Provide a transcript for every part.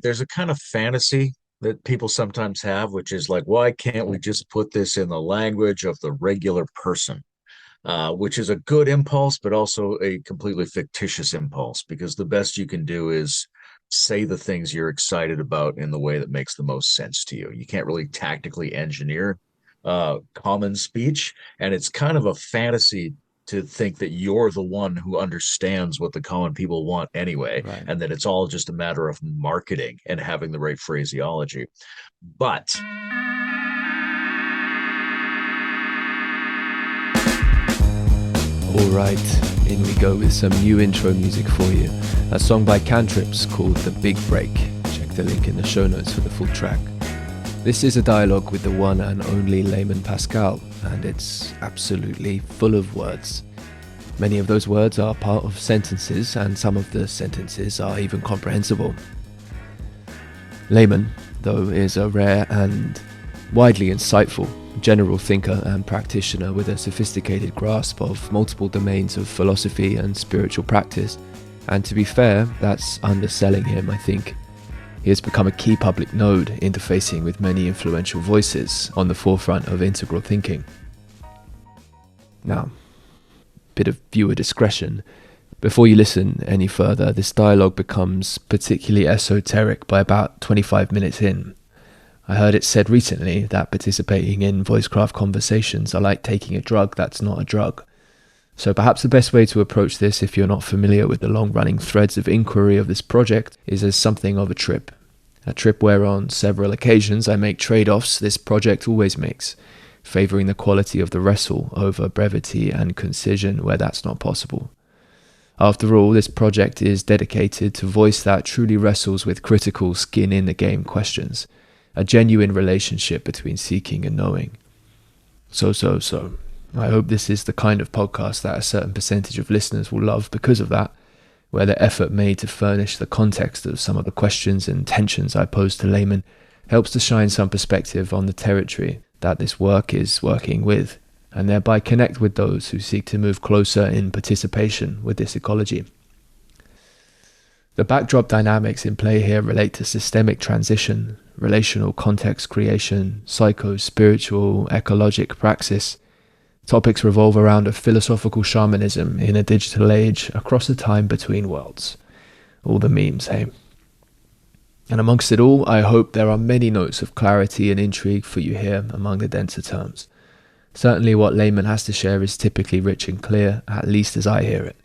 There's a kind of fantasy that people sometimes have, which is like, why can't we just put this in the language of the regular person? Which is a good impulse, but also a completely fictitious impulse, because the best you can do is say the things you're excited about in the way that makes the most sense to you. You can't really tactically engineer common speech, and it's kind of a fantasy to think that you're the one who understands what the common people want anyway, Right. and that it's all just a matter of marketing and having the right phraseology. But All right, in we go with some new intro music for you. A song by Cantrips called The Big Break. Check the link in the show notes for the full track. This is a dialogue with the one and only Layman Pascal, and it's absolutely full of words. Many of those words are part of sentences, and some of the sentences are even comprehensible. Layman, though, is a rare and widely insightful general thinker and practitioner with a sophisticated grasp of multiple domains of philosophy and spiritual practice. And to be fair, that's underselling him, I think. He has become a key public node, interfacing with many influential voices on the forefront of integral thinking. Now, bit of viewer discretion. Before you listen any further, this dialogue becomes particularly esoteric by about 25 minutes in. I heard it said recently that participating in Voicecraft conversations are like taking a drug that's not a drug. So perhaps the best way to approach this, if you're not familiar with the long-running threads of inquiry of this project, is as something of a trip. A trip where on several occasions I make trade-offs this project always makes, favouring the quality of the wrestle over brevity and concision where that's not possible. After all, this project is dedicated to voice that truly wrestles with critical skin-in-the-game questions, a genuine relationship between seeking and knowing. So. I hope this is the kind of podcast that a certain percentage of listeners will love because of that, where the effort made to furnish the context of some of the questions and tensions I pose to Layman helps to shine some perspective on the territory that this work is working with, and thereby connect with those who seek to move closer in participation with this ecology. The backdrop dynamics in play here relate to systemic transition, relational context creation, psycho-spiritual, ecologic praxis. Topics revolve around a philosophical shamanism in a digital age across the time between worlds. All the memes, hey? And amongst it all, I hope there are many notes of clarity and intrigue for you here among the denser terms. Certainly what Layman has to share is typically rich and clear, at least as I hear it.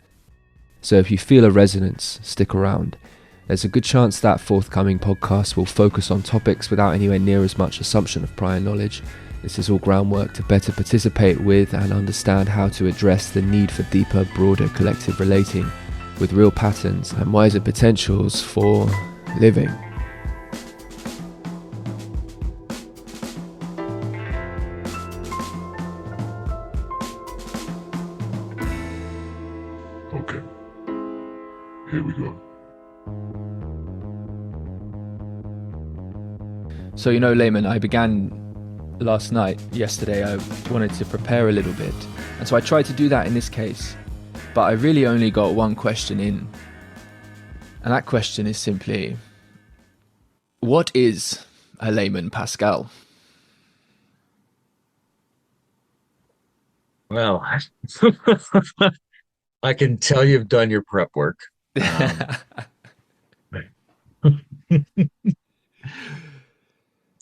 So if you feel a resonance, stick around. There's a good chance that forthcoming podcast will focus on topics without anywhere near as much assumption of prior knowledge. This is all groundwork to better participate with and understand how to address the need for deeper, broader collective relating with real patterns and wiser potentials for living. Okay, here we go. So, Layman, I began yesterday, I wanted to prepare a little bit. And so I tried to do that in this case, but I really only got one question in. And that question is simply, what is a Layman Pascal? well, I can tell you've done your prep work.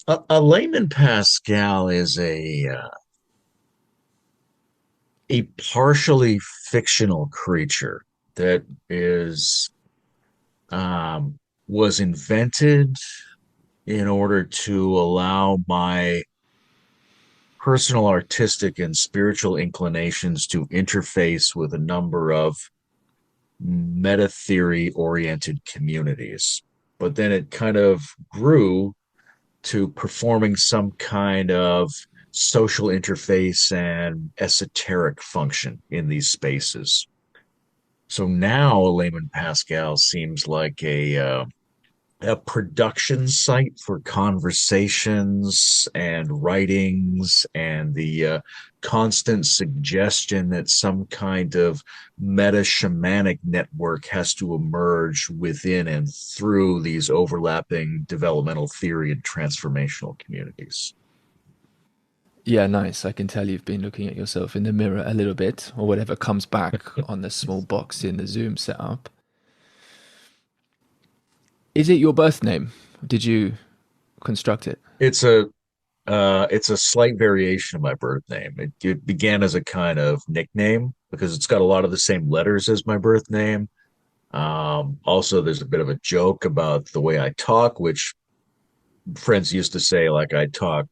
A Layman Pascal is a partially fictional creature that is was invented in order to allow my personal artistic and spiritual inclinations to interface with a number of meta theory oriented communities. But then it kind of grew to performing some kind of social interface and esoteric function in these spaces. So now a Layman Pascal seems like a production site for conversations and writings, and the constant suggestion that some kind of meta-shamanic network has to emerge within and through these overlapping developmental theory and transformational communities. Yeah, nice. I can tell you've been looking at yourself in the mirror a little bit, or whatever comes back on the small box in the Zoom setup. Is it your birth name? Did you construct it? It's a it's a slight variation of my birth name. It began as a kind of nickname because it's got a lot of the same letters as my birth name. Also, there's a bit of a joke about the way I talk, which friends used to say, like I talk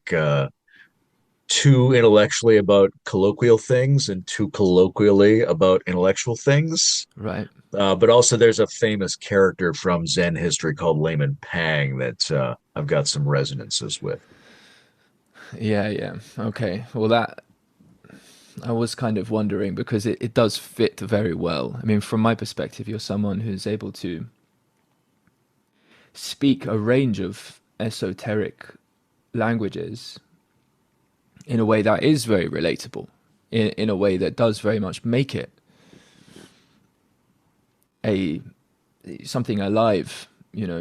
too intellectually about colloquial things and too colloquially about intellectual things. Right. But also, there's a famous character from Zen history called Layman Pang that I've got some resonances with. Yeah, yeah. Okay. Well, that I was kind of wondering because it does fit very well. I mean, from my perspective, you're someone who's able to speak a range of esoteric languages in a way that is very relatable, in a way that does very much make it a something alive,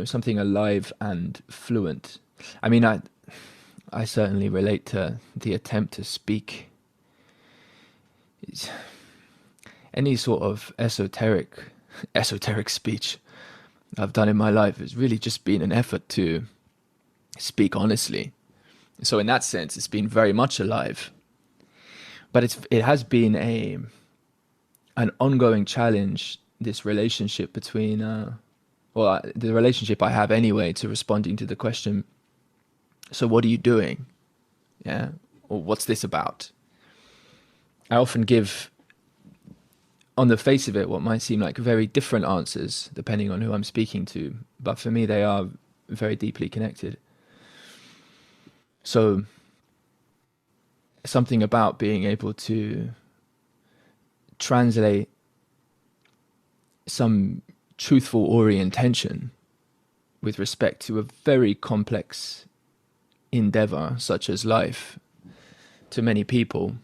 something alive and fluent. I mean, I certainly relate to the attempt to speak any sort of esoteric speech I've done in my life has really just been an effort to speak honestly. So in that sense, it's been very much alive. But it has been an ongoing challenge. This relationship between, the relationship I have anyway to responding to the question. So what are you doing? Yeah, or what's this about? I often give, on the face of it, what might seem like very different answers depending on who I'm speaking to. But for me, they are very deeply connected. So something about being able to translate some truthful orientation with respect to a very complex endeavor such as life to many people,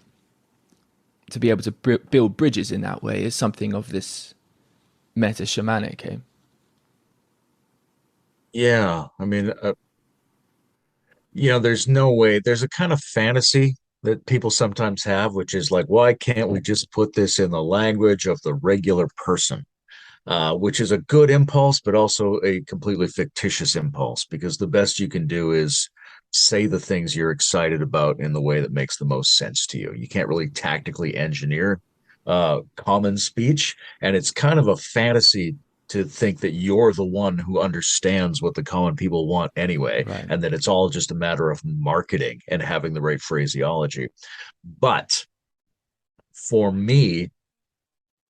to be able to build bridges in that way is something of this meta-shamanic, eh? Yeah, I mean, there's no way. There's a kind of fantasy that people sometimes have, which is like, why can't we just put this in the language of the regular person? Which is a good impulse, but also a completely fictitious impulse, because the best you can do is say the things you're excited about in the way that makes the most sense to you. You can't really tactically engineer common speech, and it's kind of a fantasy to think that you're the one who understands what the common people want anyway, Right. and that it's all just a matter of marketing and having the right phraseology. But for me,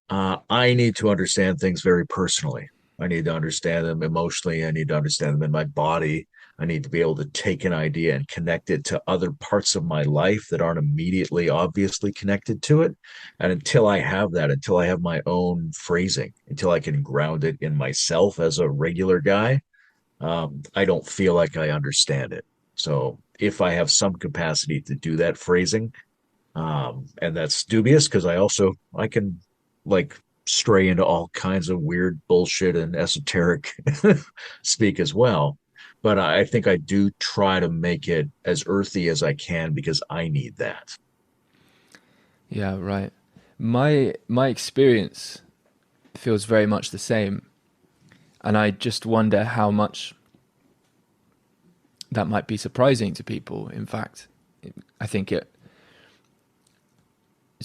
I need to understand things very personally. I need to understand them emotionally. I need to understand them in my body. I need to be able to take an idea and connect it to other parts of my life that aren't immediately obviously connected to it. And until I have that, until I have my own phrasing, until I can ground it in myself as a regular guy, I don't feel like I understand it. So if I have some capacity to do that phrasing, and that's dubious because I can like stray into all kinds of weird bullshit and esoteric speak as well. But I think I do try to make it as earthy as I can because I need that. Yeah, right. My experience feels very much the same, and I just wonder how much that might be surprising to people. In fact, I think it's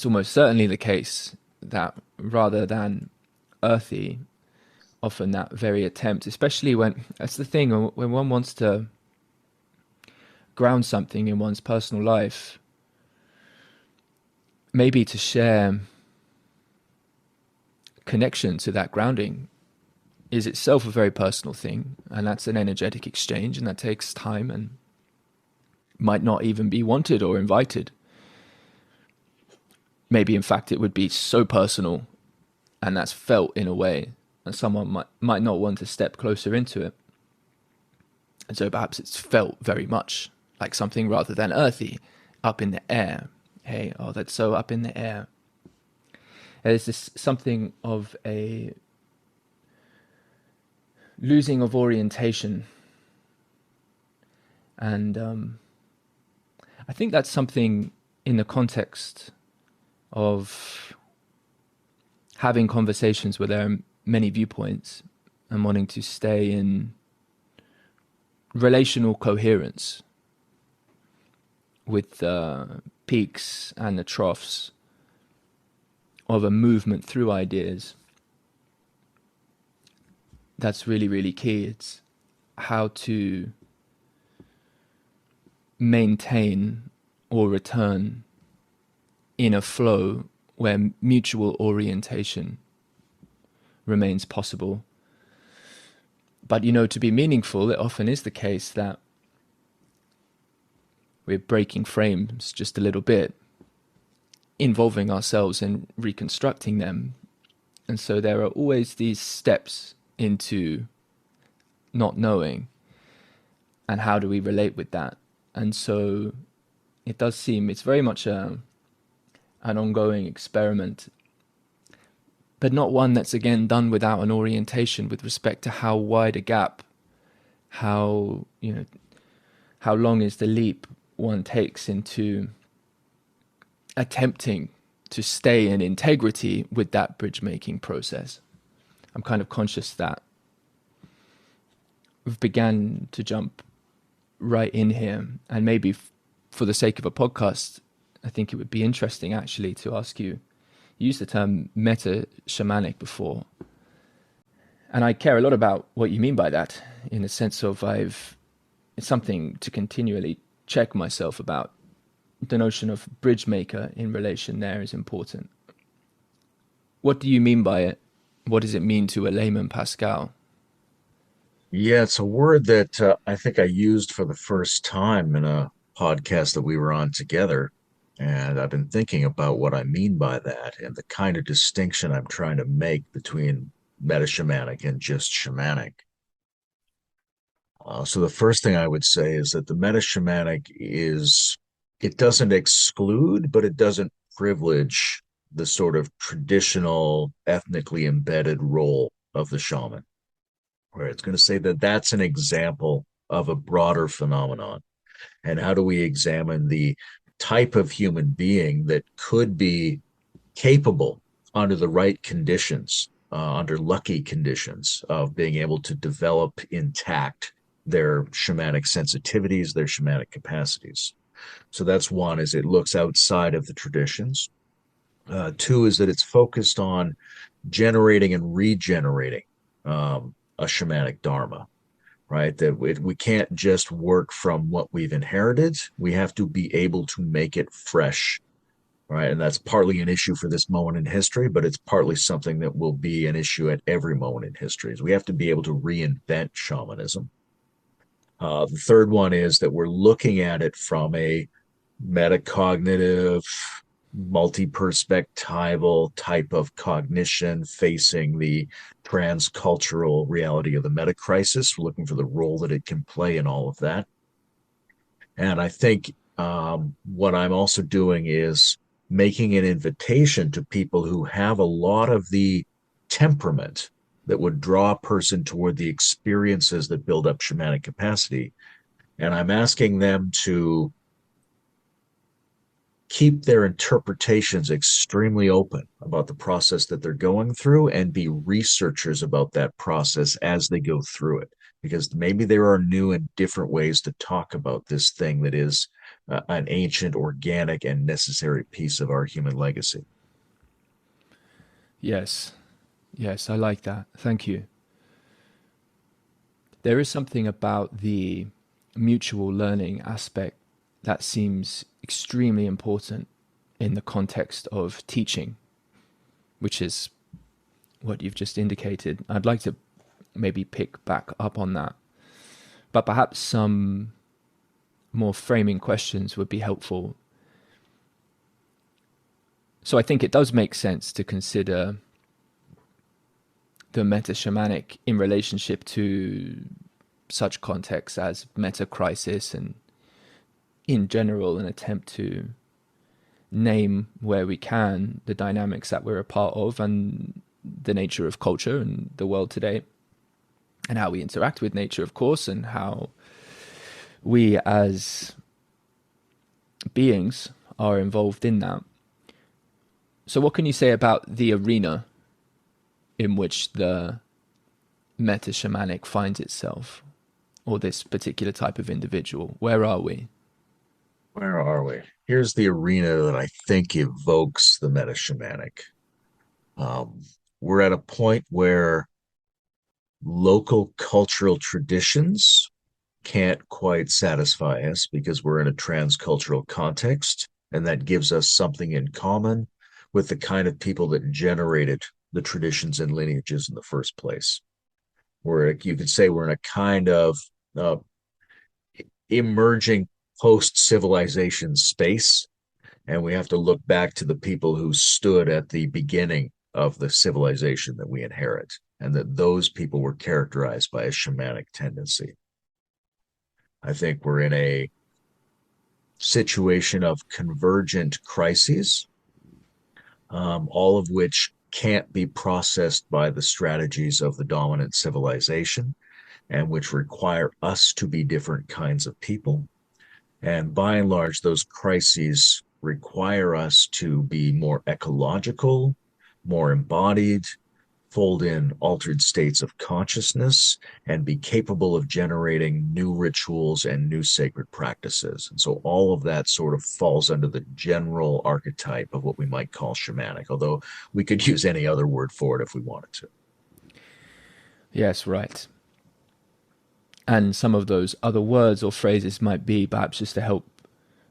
almost certainly the case that rather than earthy, often that very attempt, especially when that's the thing, when one wants to ground something in one's personal life, maybe to share connection to that grounding is itself a very personal thing, and that's an energetic exchange, and that takes time and might not even be wanted or invited. Maybe in fact it would be so personal and that's felt in a way and someone might not want to step closer into it. And so perhaps it's felt very much like something rather than earthy, up in the air. Hey, oh, that's so up in the air. There's this something of a losing of orientation. And I think that's something in the context of having conversations where there are many viewpoints and wanting to stay in relational coherence with the peaks and the troughs of a movement through ideas. That's really, really key. It's how to maintain or return in a flow where mutual orientation remains possible. But, to be meaningful, it often is the case that we're breaking frames just a little bit, involving ourselves in reconstructing them. And so there are always these steps into not knowing, and how do we relate with that? And so it does seem it's very much an ongoing experiment, but not one that's again done without an orientation with respect to how wide a gap, how long is the leap one takes into attempting to stay in integrity with that bridge making process. I'm kind of conscious that we've began to jump right in here, and maybe for the sake of a podcast, I think it would be interesting actually to ask you used the term meta-shamanic before, and I care a lot about what you mean by that, in the sense of it's something to continually check myself about. The notion of bridge maker in relation there is important. What do you mean by it? What does it mean to a layman Pascal? Yeah, it's a word that I think I used for the first time in a podcast that we were on together. And I've been thinking about what I mean by that and the kind of distinction I'm trying to make between meta-shamanic and just shamanic. So the first thing I would say is that the meta-shamanic it doesn't exclude, but it doesn't privilege the sort of traditional ethnically embedded role of the shaman, where it's going to say that that's an example of a broader phenomenon. And how do we examine the type of human being that could be capable under the right conditions, under lucky conditions, of being able to develop intact their shamanic sensitivities, their shamanic capacities. So that's one, is it looks outside of the traditions. Two is that it's focused on generating and regenerating a shamanic dharma, right? That we can't just work from what we've inherited. We have to be able to make it fresh, right? And that's partly an issue for this moment in history, but it's partly something that will be an issue at every moment in history. Is we have to be able to reinvent shamanism. The third one is that we're looking at it from a metacognitive, multi-perspectival type of cognition facing the transcultural reality of the meta crisis. We're looking for the role that it can play in all of that. And I think what I'm also doing is making an invitation to people who have a lot of the temperament that would draw a person toward the experiences that build up shamanic capacity. And I'm asking them to keep their interpretations extremely open about the process that they're going through and be researchers about that process as they go through it. Because maybe there are new and different ways to talk about this thing that is an ancient, organic, and necessary piece of our human legacy. Yes, I like that. Thank you. There is something about the mutual learning aspect that seems extremely important in the context of teaching, which is what you've just indicated. I'd like to maybe pick back up on that, but perhaps some more framing questions would be helpful. So I think it does make sense to consider the meta-shamanic in relationship to such contexts as meta-crisis, and in general an attempt to name where we can the dynamics that we're a part of and the nature of culture and the world today, and how we interact with nature, of course, and how we as beings are involved in that. So what can you say about the arena in which the meta-shamanic finds itself, or this particular type of individual? Where are we? Where are we? Here's the arena that I think evokes the meta-shamanic. We're at a point where local cultural traditions can't quite satisfy us because we're in a transcultural context, and that gives us something in common with the kind of people that generated the traditions and lineages in the first place. Where you could say we're in a kind of emerging post-civilization space, and we have to look back to the people who stood at the beginning of the civilization that we inherit, and that those people were characterized by a shamanic tendency. I think we're in a situation of convergent crises, all of which can't be processed by the strategies of the dominant civilization, and which require us to be different kinds of people. And by and large, those crises require us to be more ecological, more embodied, fold in altered states of consciousness, and be capable of generating new rituals and new sacred practices. And so all of that sort of falls under the general archetype of what we might call shamanic, although we could use any other word for it if we wanted to. Yes, right. And some of those other words or phrases might be perhaps just to help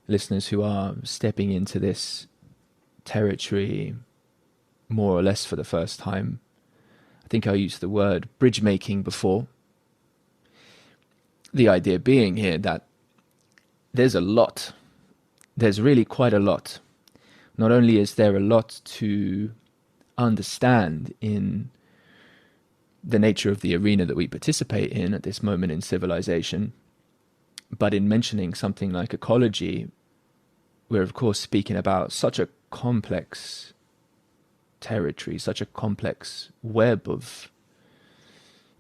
listeners who are stepping into this territory more or less for the first time. I think I used the word bridge making before. The idea being here that there's a lot. There's really quite a lot. Not only is there a lot to understand in the nature of the arena that we participate in at this moment in civilization, but in mentioning something like ecology, we're of course speaking about such a complex territory, such a complex web of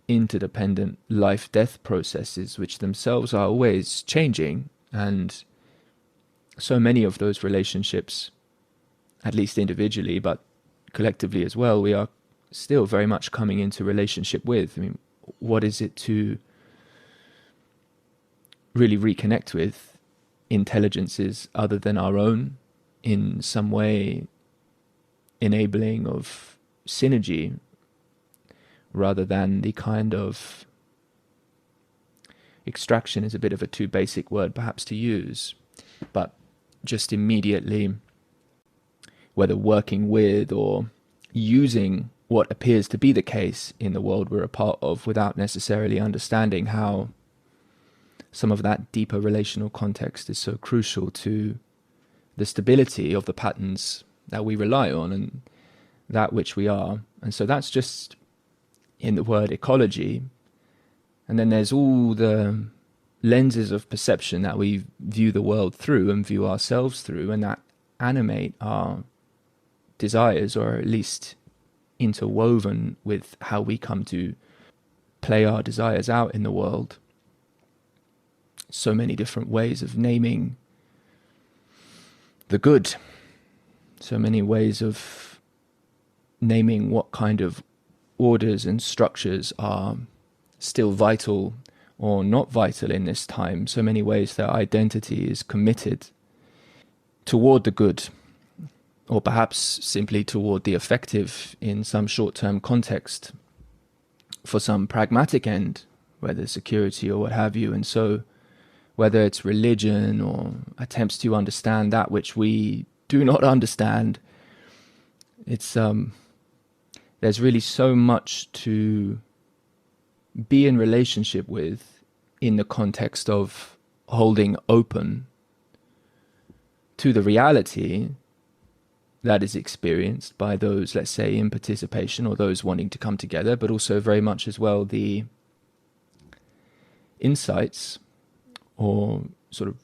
interdependent life-death processes, which themselves are always changing, and so many of those relationships, at least individually, but collectively as well, we are still very much coming into relationship with. I mean, what is it to really reconnect with intelligences other than our own, in some way enabling of synergy, rather than the kind of extraction is a bit of a too basic word perhaps to use, but just immediately, whether working with or using what appears to be the case in the world we're a part of, without necessarily understanding how some of that deeper relational context is so crucial to the stability of the patterns that we rely on and that which we are. And so that's just in the word ecology. And then there's all the lenses of perception that we view the world through and view ourselves through, and that animate our desires, or at least interwoven with how we come to play our desires out in the world. So many different ways of naming the good, so many ways of naming what kind of orders and structures are still vital or not vital in this time, so many ways that identity is committed toward the good, or perhaps simply toward the effective in some short-term context for some pragmatic end, whether security or what have you. And so whether it's religion or attempts to understand that which we do not understand, it's there's really so much to be in relationship with in the context of holding open to the reality that is experienced by those, let's say, in participation or those wanting to come together, but also very much as well the insights or sort of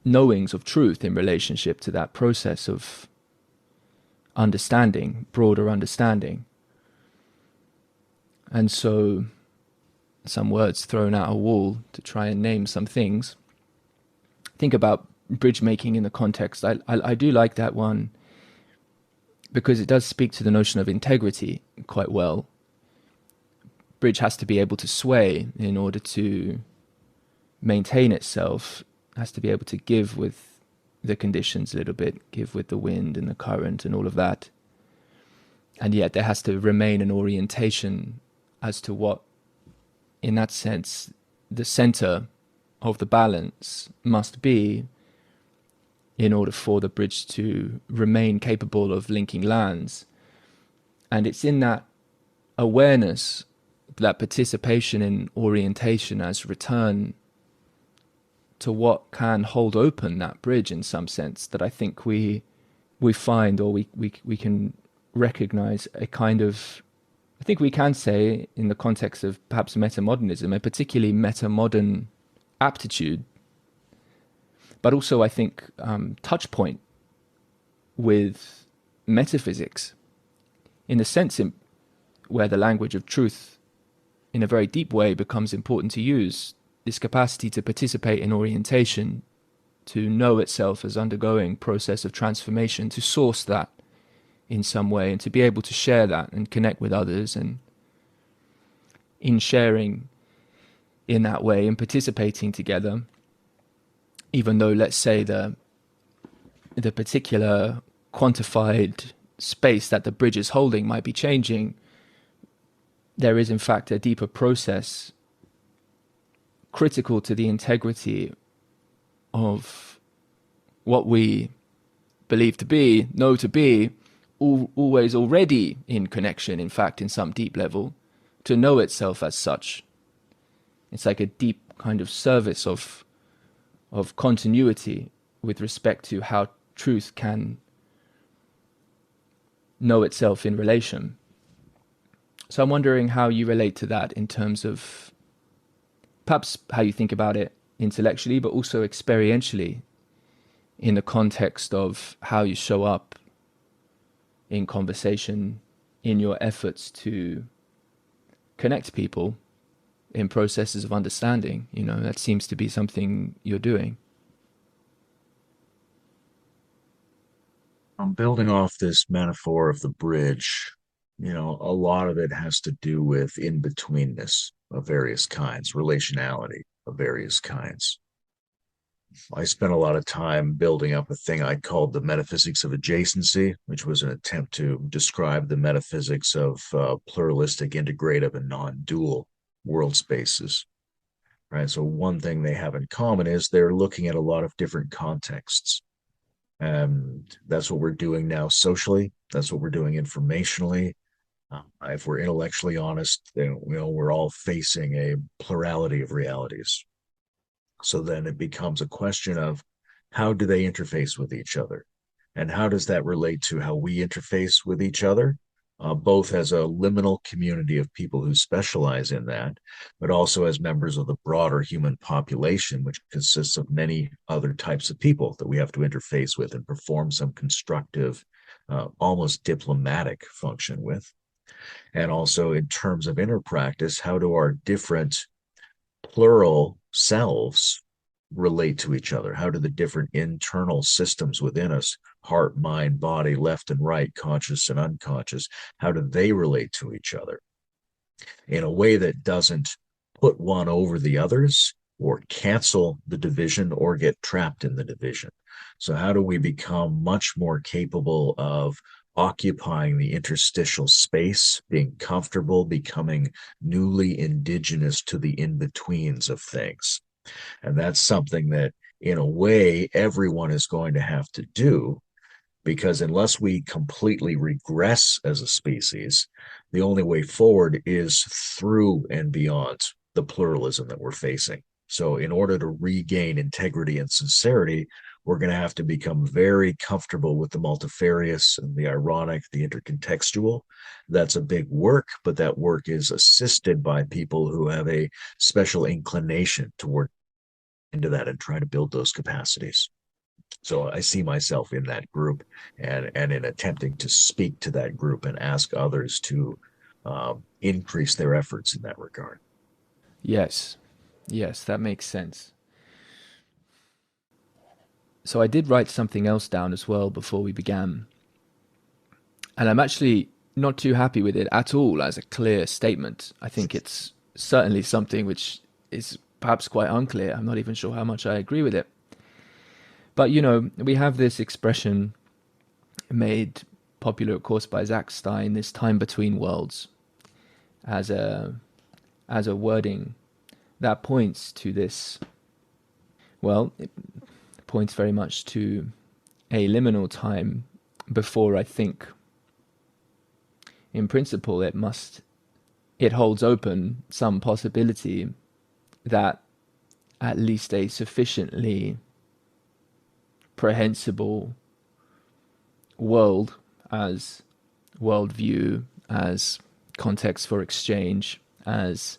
knowings of truth in relationship to that process of understanding, broader understanding. And so some words thrown at a wall to try and name some things. Think about bridge making in the context. I do like that one because it does speak to the notion of integrity quite well. Bridge has to be able to sway in order to maintain itself, has to be able to give with the conditions a little bit, give with the wind and the current and all of that. And yet there has to remain an orientation as to what, in that sense, the center of the balance must be in order for the bridge to remain capable of linking lands. And it's in that awareness, that participation in orientation as return to what can hold open that bridge in some sense, that I think we find, or we can recognize a kind of, I think we can say in the context of perhaps metamodernism, a particularly metamodern aptitude, but also I think touch point with metaphysics, in the sense where the language of truth in a very deep way becomes important to use, this capacity to participate in orientation, to know itself as undergoing process of transformation, to source that in some way, and to be able to share that and connect with others, and in sharing in that way and participating together, even though, let's say, the particular quantified space that the bridge is holding might be changing, there is in fact a deeper process critical to the integrity of what we believe to be, know to be, always already in connection, in fact, in some deep level, to know itself as such. It's like a deep kind of service of continuity with respect to how truth can know itself in relation. So I'm wondering how you relate to that in terms of perhaps how you think about it intellectually, but also experientially in the context of how you show up in conversation, in your efforts to connect people in processes of understanding. You know, that seems to be something you're doing. I'm building off this metaphor of the bridge. A lot of it has to do with in-betweenness of various kinds, relationality of various kinds. I spent a lot of time building up a thing I called the metaphysics of adjacency, which was an attempt to describe the metaphysics of pluralistic, integrative, and non-dual world spaces. Right. So one thing they have in common is they're looking at a lot of different contexts. And that's what we're doing now socially. That's what we're doing informationally. If we're intellectually honest, then we're all facing a plurality of realities. So then it becomes a question of how do they interface with each other? And how does that relate to how we interface with each other, both as a liminal community of people who specialize in that, but also as members of the broader human population, which consists of many other types of people that we have to interface with and perform some constructive, almost diplomatic function with. And also in terms of inner practice, how do our different plural selves relate to each other? How do the different internal systems within us, heart, mind, body, left and right, conscious and unconscious, how do they relate to each other in a way that doesn't put one over the others or cancel the division or get trapped in the division? So how do we become much more capable of occupying the interstitial space, being comfortable, becoming newly indigenous to the in-betweens of things? And that's something that, in a way, everyone is going to have to do, because unless we completely regress as a species, the only way forward is through and beyond the pluralism that we're facing. So in order to regain integrity and sincerity, we're going to have to become very comfortable with the multifarious and the ironic, the intercontextual. That's a big work, but that work is assisted by people who have a special inclination to work into that and try to build those capacities. So I see myself in that group, and in attempting to speak to that group and ask others to increase their efforts in that regard. Yes, that makes sense. So I did write something else down as well before we began, and I'm actually not too happy with it at all as a clear statement. I think it's certainly something which is perhaps quite unclear. I'm not even sure how much I agree with it. But, you know, we have this expression made popular, of course, by Zach Stein, this time between worlds, as a wording that points to this. Well, it points very much to a liminal time before, I think, in principle, it holds open some possibility that at least a sufficiently prehensible world, as worldview, as context for exchange, as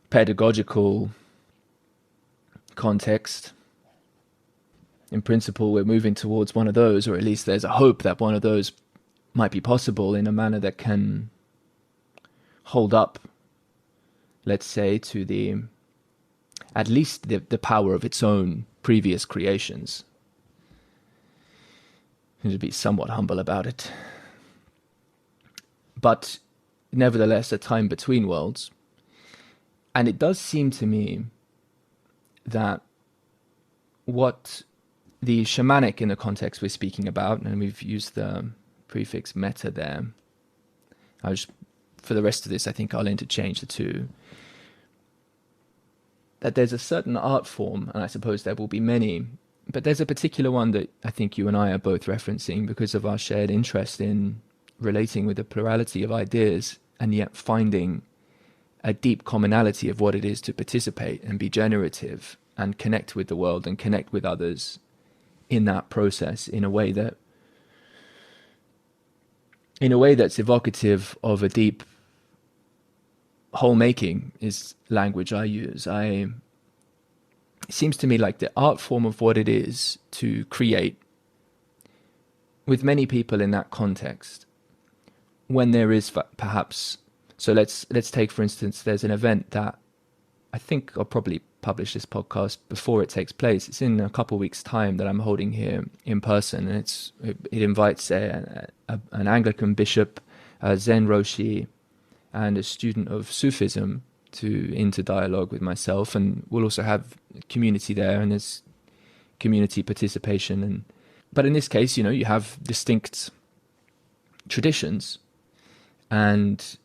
pedagogical context. In principle, we're moving towards one of those, or at least there's a hope that one of those might be possible in a manner that can hold up, let's say, to at least the power of its own previous creations. And to be somewhat humble about it. But nevertheless, a time between worlds. And it does seem to me that what the shamanic in the context we're speaking about, and we've used the prefix meta there, for the rest of this, I think I'll interchange the two, that there's a certain art form, and I suppose there will be many, but there's a particular one that I think you and I are both referencing because of our shared interest in relating with the plurality of ideas and yet finding a deep commonality of what it is to participate and be generative and connect with the world and connect with others in that process in a way that's evocative of a deep whole making is language I use. It seems to me like the art form of what it is to create with many people in that context, when there is perhaps, so let's take for instance, there's an event that I think I'll probably publish this podcast before it takes place. It's in a couple of weeks' time that I'm holding here in person, and it invites an Anglican bishop, a Zen Roshi, and a student of Sufism into dialogue with myself, and we'll also have community there, and there's community participation. But in this case, you have distinct traditions, and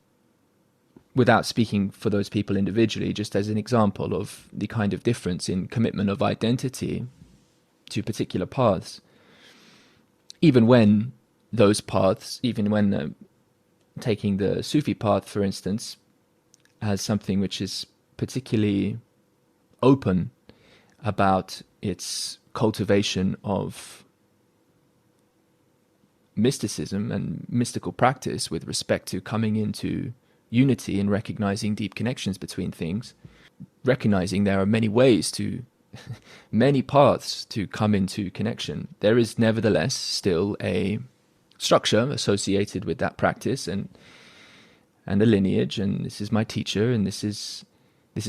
without speaking for those people individually, just as an example of the kind of difference in commitment of identity to particular paths, even when those paths, taking the Sufi path, for instance, as something which is particularly open about its cultivation of mysticism and mystical practice with respect to coming into unity and recognizing deep connections between things, recognizing there are many ways many paths to come into connection. There is nevertheless still a structure associated with that practice and a lineage, and this is my teacher, and this is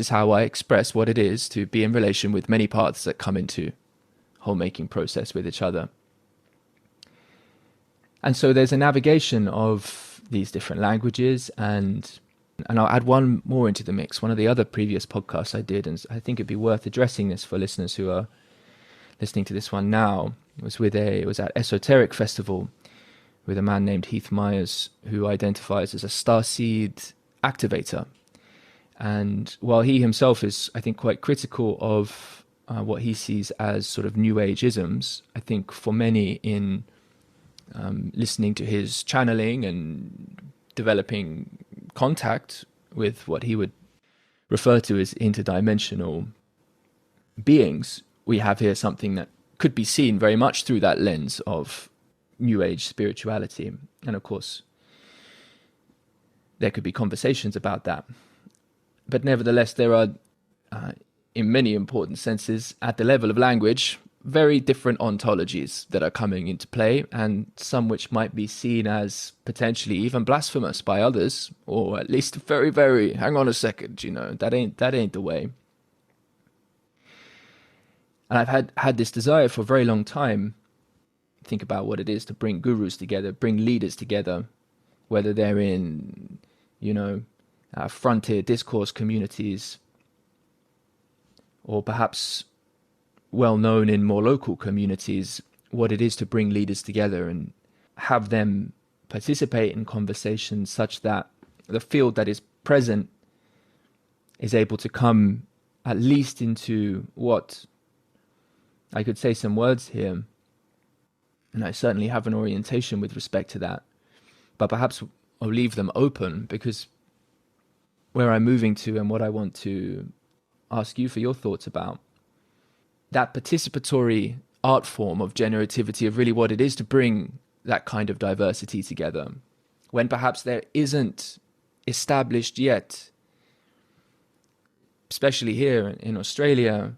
how I express what it is to be in relation with many paths that come into whole making process with each other. And so there's a navigation of these different languages, and I'll add one more into the mix. One of the other previous podcasts I did, and I think it'd be worth addressing this for listeners who are listening to this one now, it was at Esoteric Festival with a man named Heath Myers, who identifies as a starseed activator. And while he himself is, I think, quite critical of what he sees as sort of New Age isms, I think for many in listening to his channeling and developing contact with what he would refer to as interdimensional beings, we have here something that could be seen very much through that lens of New Age spirituality. And of course, there could be conversations about that. But nevertheless, there are, in many important senses, at the level of language, very different ontologies that are coming into play, and some which might be seen as potentially even blasphemous by others, or at least very, very, hang on a second, that ain't the way. And I've had this desire for a very long time. Think about what it is to bring gurus together, bring leaders together, whether they're in, frontier discourse communities, or perhaps well known in more local communities, what it is to bring leaders together and have them participate in conversations such that the field that is present is able to come at least into what I could say some words here, and I certainly have an orientation with respect to that, but perhaps I'll leave them open, because where I'm moving to and what I want to ask you for your thoughts about, that participatory art form of generativity, of really what it is to bring that kind of diversity together, when perhaps there isn't established yet, especially here in Australia,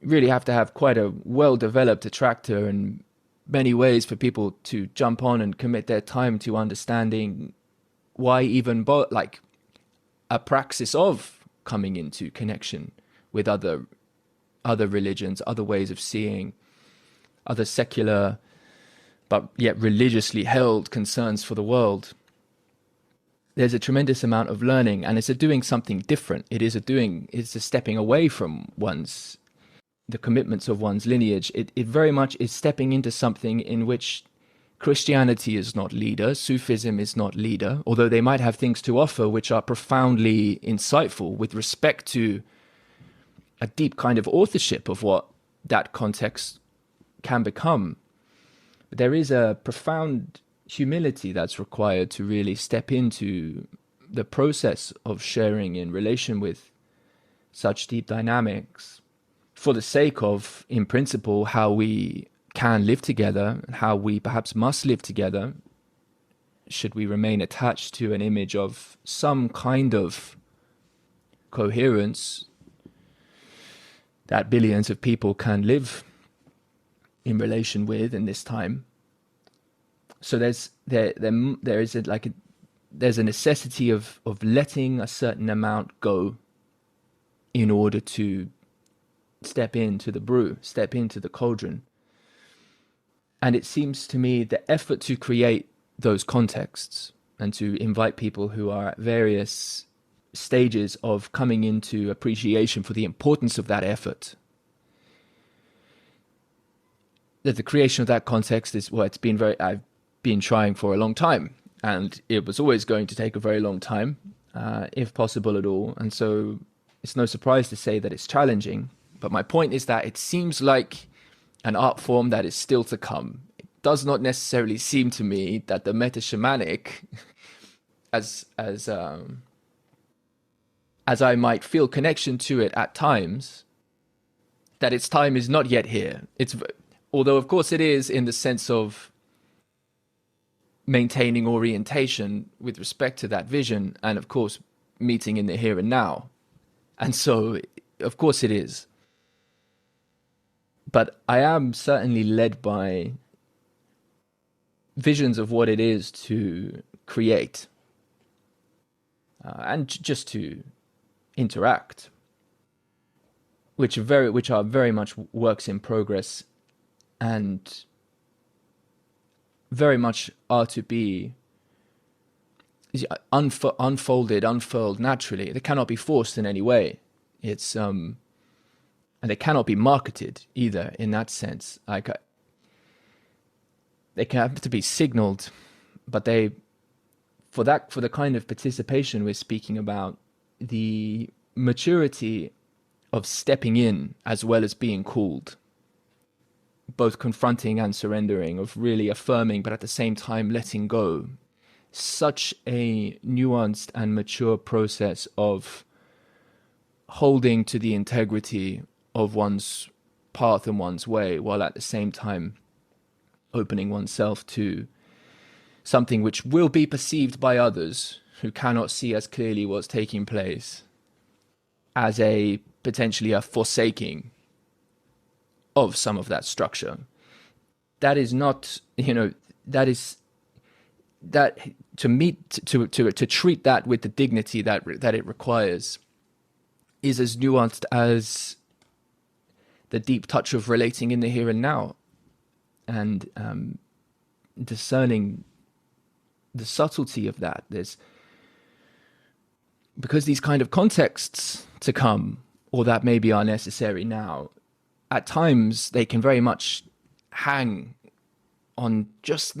really have to have quite a well-developed attractor in many ways for people to jump on and commit their time to understanding why even like a praxis of coming into connection with other religions, other ways of seeing, other secular but yet religiously held concerns for the world. There's a tremendous amount of learning, and it's a doing something different. It's a stepping away from the commitments of one's lineage. It very much is stepping into something in which Christianity is not leader, Sufism is not leader, although they might have things to offer which are profoundly insightful with respect to a deep kind of authorship of what that context can become. But there is a profound humility that's required to really step into the process of sharing in relation with such deep dynamics, for the sake of, in principle, how we can live together, how we perhaps must live together, should we remain attached to an image of some kind of coherence that billions of people can live in relation with in this time. So there's a necessity of letting a certain amount go in order to step into the brew, step into the cauldron. And it seems to me the effort to create those contexts and to invite people who are at various stages of coming into appreciation for the importance of that effort, that the creation of that context is what I've been trying for a long time, and it was always going to take a very long time, if possible at all. And so it's no surprise to say that it's challenging. But my point is that it seems like an art form that is still to come. It does not necessarily seem to me that the meta-shamanic, as I might feel connection to it at times, that its time is not yet here. Although of course it is, in the sense of maintaining orientation with respect to that vision, and of course meeting in the here and now. And so of course it is. But I am certainly led by visions of what it is to create, and just to interact, which are very much works in progress, and very much are to be unfurled naturally. They cannot be forced in any way. It's and they cannot be marketed either, in that sense. Like, they can have to be signaled, but for the kind of participation we're speaking about, the maturity of stepping in as well as being called, both confronting and surrendering, of really affirming but at the same time letting go, such a nuanced and mature process of holding to the integrity of one's path and one's way, while at the same time opening oneself to something which will be perceived by others who cannot see as clearly what's taking place as a potentially a forsaking of some of that structure. That is not, that is that to treat that with the dignity that it requires is as nuanced as the deep touch of relating in the here and now, and discerning the subtlety of that. There's, because these kind of contexts to come, or that maybe are necessary now, at times they can very much hang on just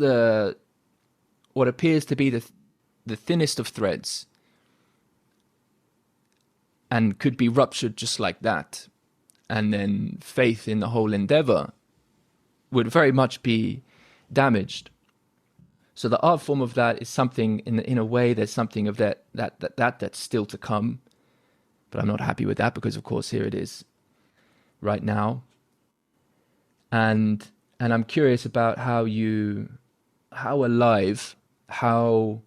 what appears to be the thinnest of threads, and could be ruptured just like that. And then faith in the whole endeavor would very much be damaged. So the art form of that is something, in a way, there's something of that's still to come. But I'm not happy with that, because of course here it is right now. And I'm curious about how alive, how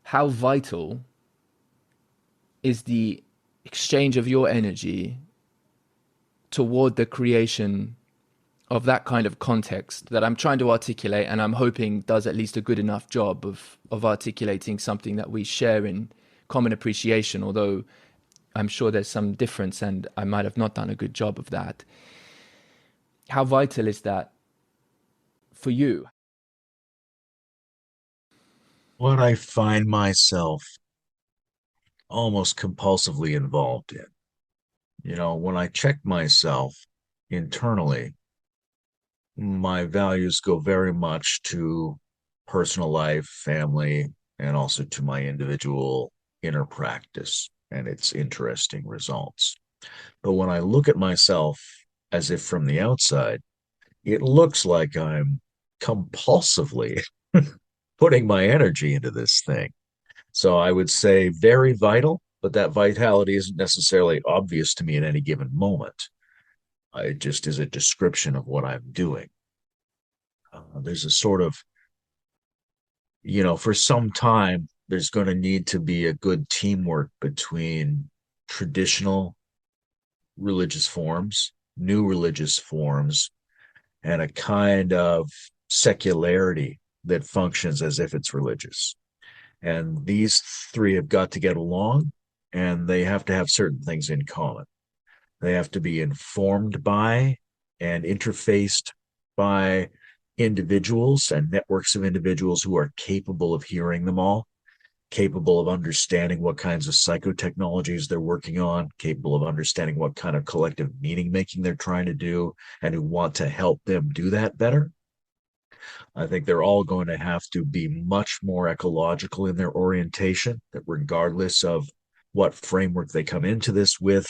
vital is the exchange of your energy toward the creation of that kind of context that I'm trying to articulate, and I'm hoping does at least a good enough job of articulating something that we share in common appreciation, although I'm sure there's some difference and I might have not done a good job of that. How vital is that for you? What I find myself almost compulsively involved in, when I check myself internally, my values go very much to personal life, family, and also to my individual inner practice and its interesting results. But when I look at myself as if from the outside, it looks like I'm compulsively putting my energy into this thing. So I would say very vital, but that vitality isn't necessarily obvious to me at any given moment. It just is a description of what I'm doing. There's a sort of, for some time, there's going to need to be a good teamwork between traditional religious forms, new religious forms, and a kind of secularity that functions as if it's religious. And these three have got to get along, and they have to have certain things in common. They have to be informed by and interfaced by individuals and networks of individuals who are capable of hearing them all, capable of understanding what kinds of psychotechnologies they're working on, capable of understanding what kind of collective meaning making they're trying to do, and who want to help them do that better. I think they're all going to have to be much more ecological in their orientation, that regardless of what framework they come into this with,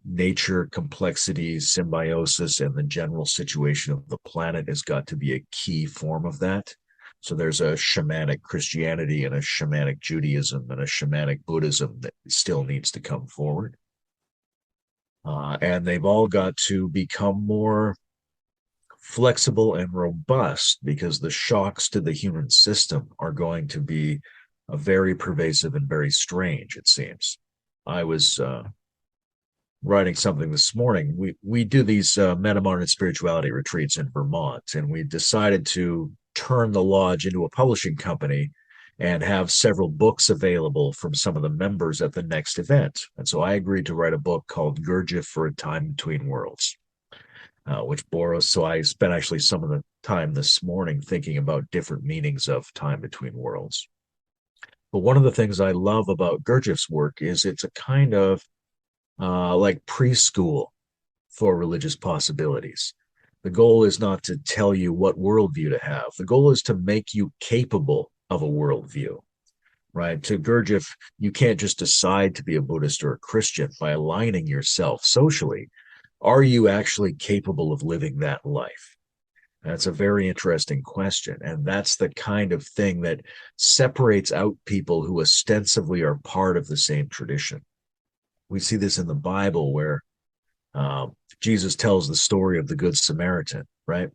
nature, complexity, symbiosis, and the general situation of the planet has got to be a key form of that. So there's a shamanic Christianity and a shamanic Judaism and a shamanic Buddhism that still needs to come forward. And they've all got to become more flexible and robust, because the shocks to the human system are going to be very pervasive and very strange, it seems. I was writing something this morning. We do these meta-modern spirituality retreats in Vermont, and we decided to turn the lodge into a publishing company and have several books available from some of the members at the next event. And so I agreed to write a book called Gurdjieff for a Time Between Worlds, which borrows. So I spent actually some of the time this morning thinking about different meanings of time between worlds. But one of the things I love about Gurdjieff's work is it's a kind of like preschool for religious possibilities. The goal is not to tell you what worldview to have. The goal is to make you capable of a worldview, right? To Gurdjieff, you can't just decide to be a Buddhist or a Christian by aligning yourself socially. Are you actually capable of living that life? That's a very interesting question. And that's the kind of thing that separates out people who ostensibly are part of the same tradition. We see this in the Bible, where Jesus tells the story of the Good Samaritan, right?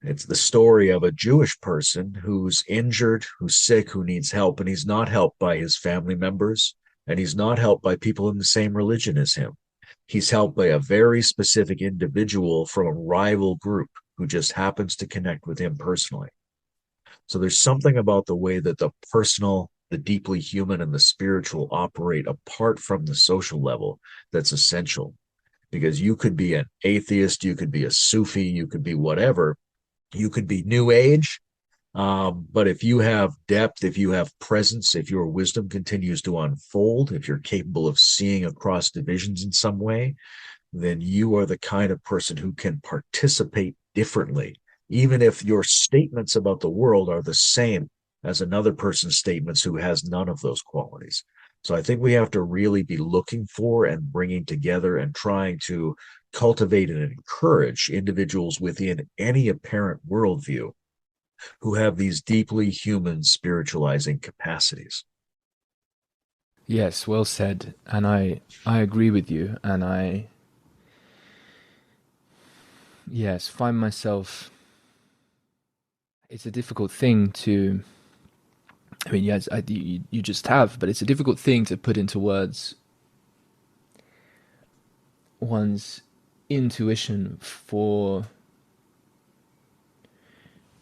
It's the story of a Jewish person who's injured, who's sick, who needs help, and he's not helped by his family members, and he's not helped by people in the same religion as him. He's helped by a very specific individual from a rival group who just happens to connect with him personally. So there's something about the way that the personal, the deeply human, and the spiritual operate apart from the social level that's essential. Because you could be an atheist, you could be a Sufi, you could be whatever, you could be New Age. But if you have depth, if you have presence, if your wisdom continues to unfold, if you're capable of seeing across divisions in some way, then you are the kind of person who can participate differently, even if your statements about the world are the same as another person's statements who has none of those qualities. So I think we have to really be looking for and bringing together and trying to cultivate and encourage individuals within any apparent worldview who have these deeply human spiritualizing capacities. Yes, well said. And I agree with you. And yes, find myself, it's a difficult thing to, I mean, yes, you just have, but it's a difficult thing to put into words one's intuition for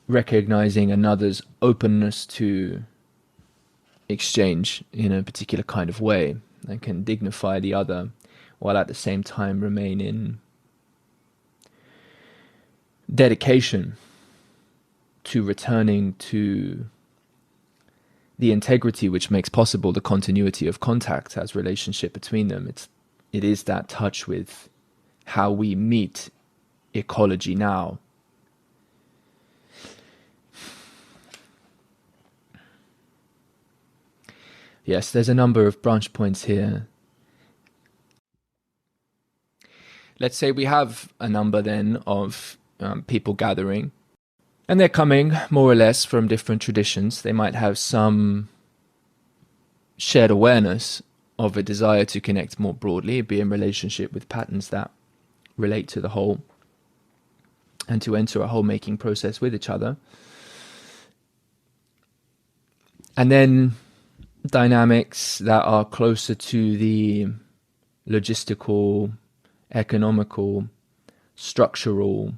recognizing another's openness to exchange in a particular kind of way that can dignify the other while at the same time remain in dedication to returning to the integrity which makes possible the continuity of contact as relationship between them. It is that touch with how we meet ecology now. Yes, there's a number of branch points here. Let's say we have a number then of people gathering, and they're coming more or less from different traditions. They might have some shared awareness of a desire to connect more broadly, be in relationship with patterns that relate to the whole, and to enter a whole making process with each other. And then dynamics that are closer to the logistical, economical, structural,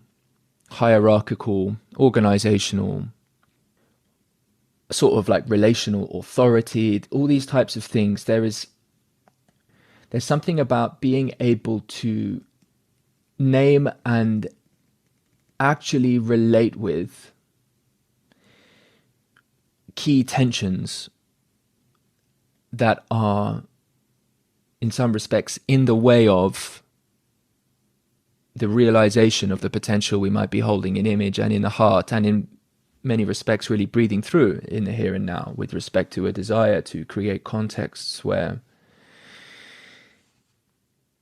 hierarchical, organizational, sort of like relational authority, all these types of things. There's something about being able to name and actually relate with key tensions that are, in some respects, in the way of the realization of the potential we might be holding in image and in the heart, and in many respects really breathing through in the here and now with respect to a desire to create contexts where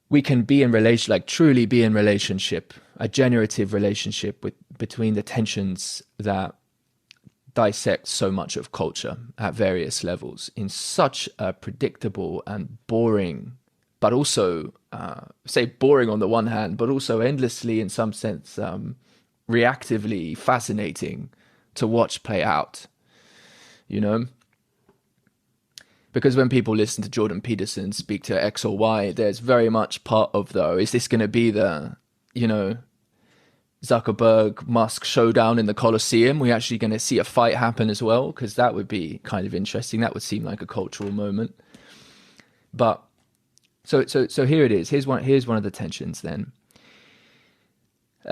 we can be in relation, like truly be in relationship, a generative relationship between the tensions that dissect so much of culture at various levels in such a predictable and boring, but also, say boring on the one hand, but also endlessly, in some sense, reactively fascinating to watch play out, you know? Because when people listen to Jordan Peterson speak to X or Y, there's very much part of, though, is this going to be the, you know, Zuckerberg Musk showdown in the Colosseum? We're actually going to see a fight happen as well, because that would be kind of interesting. That would seem like a cultural moment. But so here it is. Here's one of the tensions then.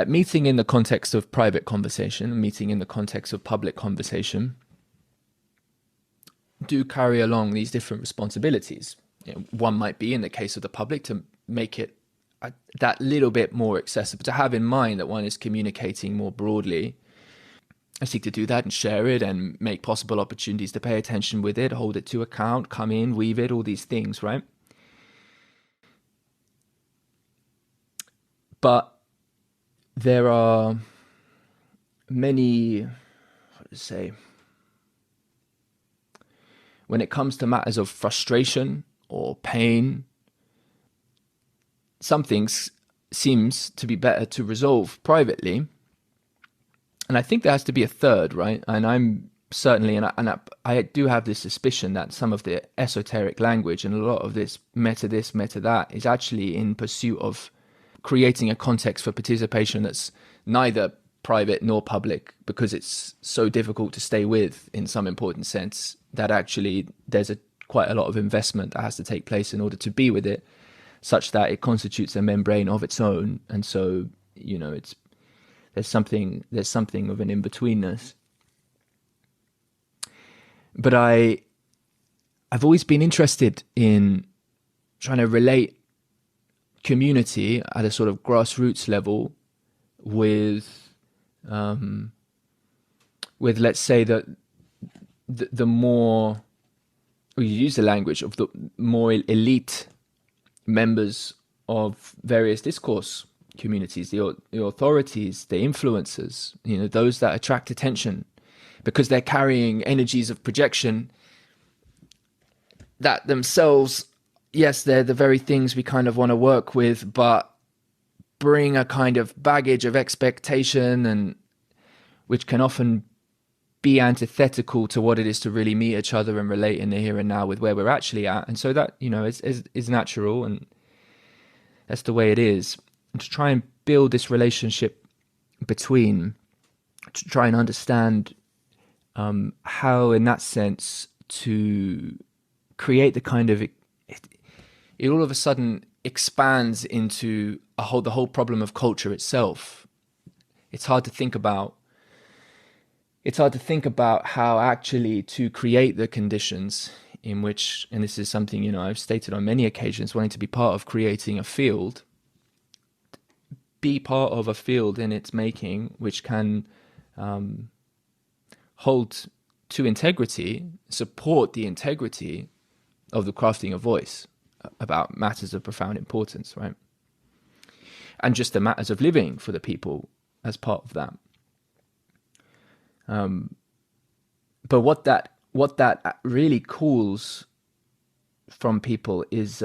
Meeting in the context of private conversation, meeting in the context of public conversation, do carry along these different responsibilities. You know, one might be, in the case of the public, to make it that little bit more accessible, to have in mind that one is communicating more broadly. I seek to do that and share it and make possible opportunities to pay attention with it, hold it to account, come in, weave it, all these things, right? But there are many, how to say, when it comes to matters of frustration or pain, some things seems to be better to resolve privately. And I think there has to be a third, right? And I'm certainly, I do have this suspicion that some of the esoteric language and a lot of this, meta that, is actually in pursuit of creating a context for participation that's neither private nor public, because it's so difficult to stay with in some important sense that actually there's quite a lot of investment that has to take place in order to be with it, such that it constitutes a membrane of its own. And so, there's something of an in-betweenness. But I've always been interested in trying to relate community at a sort of grassroots level with let's say that the more we use the language of the more elite members of various discourse communities, the authorities, the influencers, those that attract attention because they're carrying energies of projection that themselves, yes, they're the very things we kind of want to work with, but bring a kind of baggage of expectation, and which can often be antithetical to what it is to really meet each other and relate in the here and now with where we're actually at. And so that, is natural, and that's the way it is. And to try and build this relationship between, to try and understand how, in that sense, to create the kind of, it all of a sudden expands into the whole problem of culture itself. It's hard to think about how actually to create the conditions in which, and this is something, I've stated on many occasions, wanting to be part of creating a field, be part of a field in its making, which can hold to integrity, support the integrity of the crafting of voice about matters of profound importance, right? And just the matters of living for the people as part of that. But what that really calls from people is,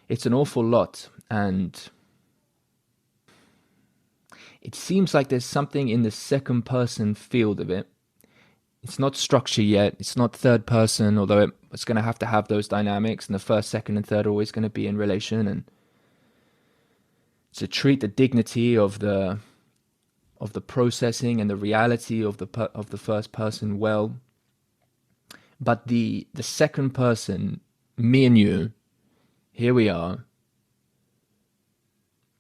it's an awful lot, and it seems like there's something in the second person field of it. It's not structure yet. It's not third person, although it's going to have those dynamics, and the first, second, and third are always going to be in relation, and to treat the dignity of the processing and the reality of the first person well. But the second person, me and you, here we are.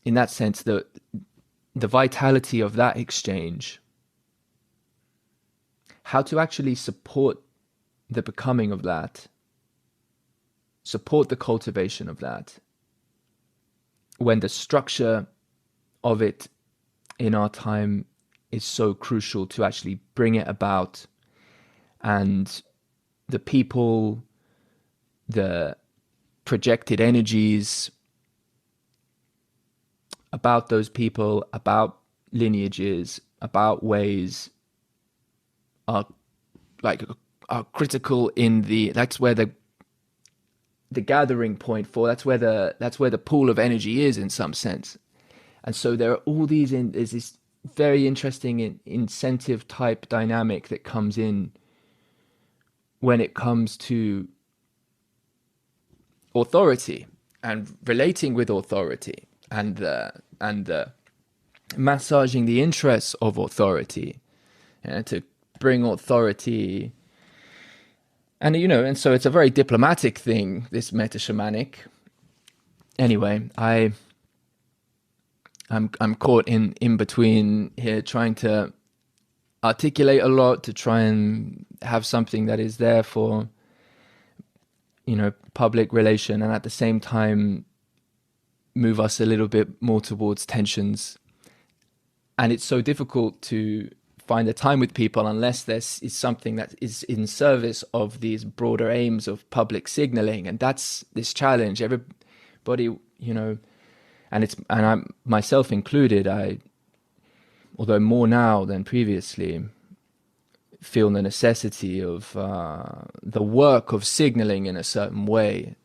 In that sense, the vitality of that exchange, how to actually support the becoming of that, support the cultivation of that, when the structure of it in our time is so crucial to actually bring it about, and the people, the projected energies about those people, about lineages, about ways are critical in that's where the gathering point for, that's where the pool of energy is in some sense. And so there are all these, there's this very interesting incentive type dynamic that comes in when it comes to authority and relating with authority, and the massaging the interests of authority, to bring authority. And and so it's a very diplomatic thing, this meta-shamanic. Anyway, I'm caught in between here, trying to articulate a lot, to try and have something that is there for public relation, and at the same time move us a little bit more towards tensions. And it's so difficult to find the time with people unless this is something that is in service of these broader aims of public signaling. And that's this challenge. Everybody, and I'm myself included, although more now than previously, feel the necessity of the work of signaling in a certain way,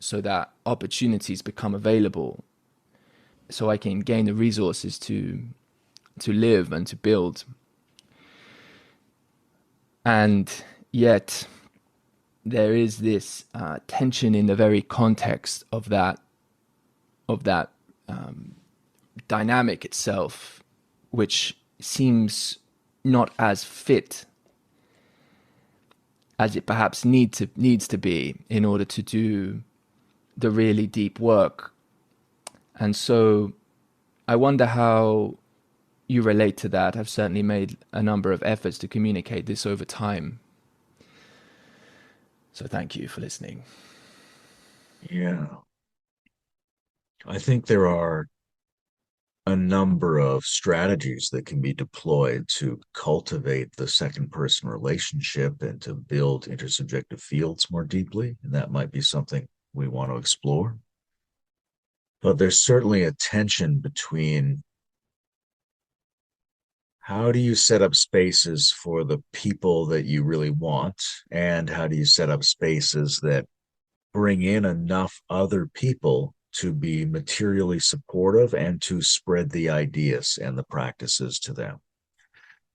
so that opportunities become available, so I can gain the resources to live and to build. And yet there is this tension in the very context of that dynamic itself, which seems not as fit as it perhaps needs to be in order to do the really deep work. And so I wonder how you relate to that. I've certainly made a number of efforts to communicate this over time. So thank you for listening. Yeah. I think there are a number of strategies that can be deployed to cultivate the second person relationship and to build intersubjective fields more deeply. And that might be something we want to explore. But there's certainly a tension between how do you set up spaces for the people that you really want, and how do you set up spaces that bring in enough other people to be materially supportive and to spread the ideas and the practices to them.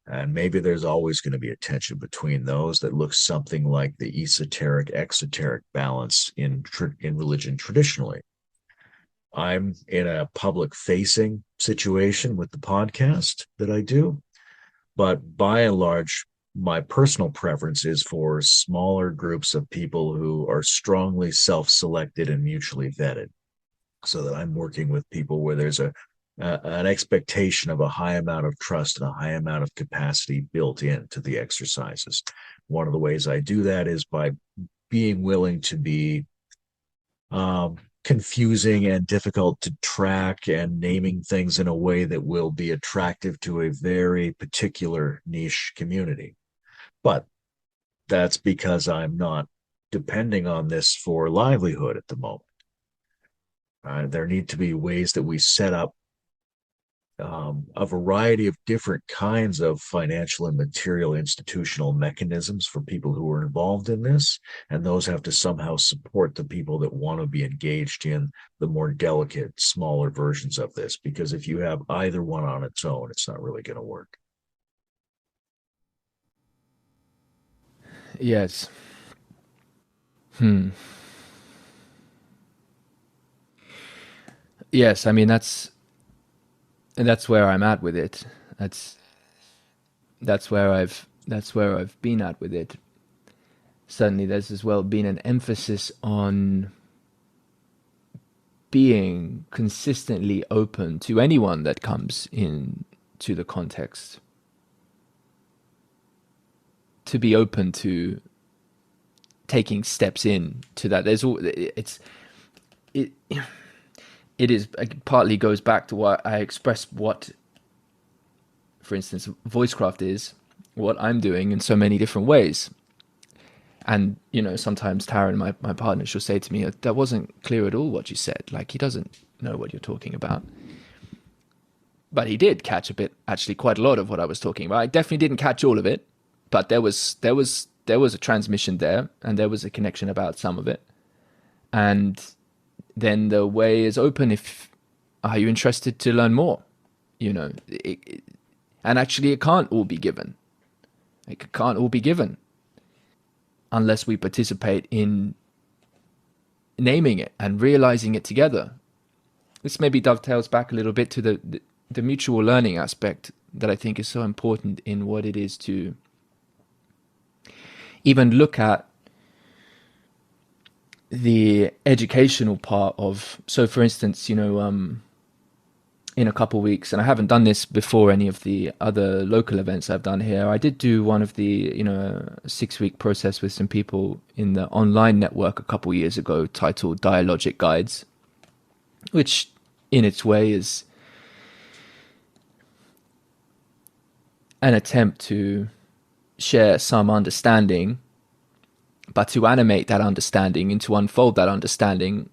And maybe there's always going to be a tension between those that looks something like the esoteric exoteric balance in religion traditionally. I'm in a public facing situation with the podcast that I do, but by and large, my personal preference is for smaller groups of people who are strongly self-selected and mutually vetted, so that I'm working with people where there's an expectation of a high amount of trust and a high amount of capacity built into the exercises. One of the ways I do that is by being willing to be confusing and difficult to track and naming things in a way that will be attractive to a very particular niche community. But that's because I'm not depending on this for livelihood at the moment. There need to be ways that we set up a variety of different kinds of financial and material institutional mechanisms for people who are involved in this, and those have to somehow support the people that want to be engaged in the more delicate, smaller versions of this, because if you have either one on its own, it's not really going to work. Yes. Yes, I mean that's where I'm at with it. That's where I've been at with it. Certainly there's as well been an emphasis on being consistently open to anyone that comes in to the context. To be open to taking steps in to that. It partly goes back to what I expressed, what, for instance, Voicecraft is, what I'm doing in so many different ways. And, sometimes Taryn, my partner, she'll say to me, that wasn't clear at all what you said. Like, he doesn't know what you're talking about. But he did catch actually quite a lot of what I was talking about. I definitely didn't catch all of it, but there was a transmission there, and there was a connection about some of it. And then the way is open. Are you interested to learn more? And actually it can't all be given. It can't all be given unless we participate in naming it and realizing it together. This maybe dovetails back a little bit to the mutual learning aspect that I think is so important in what it is to even look at the educational part of. So for instance, in a couple of weeks, and I haven't done this before any of the other local events I've done here, I did do one of the 6-week process with some people in the online network a couple of years ago, titled Dialogic Guides, which in its way is an attempt to share some understanding, but to animate that understanding and to unfold that understanding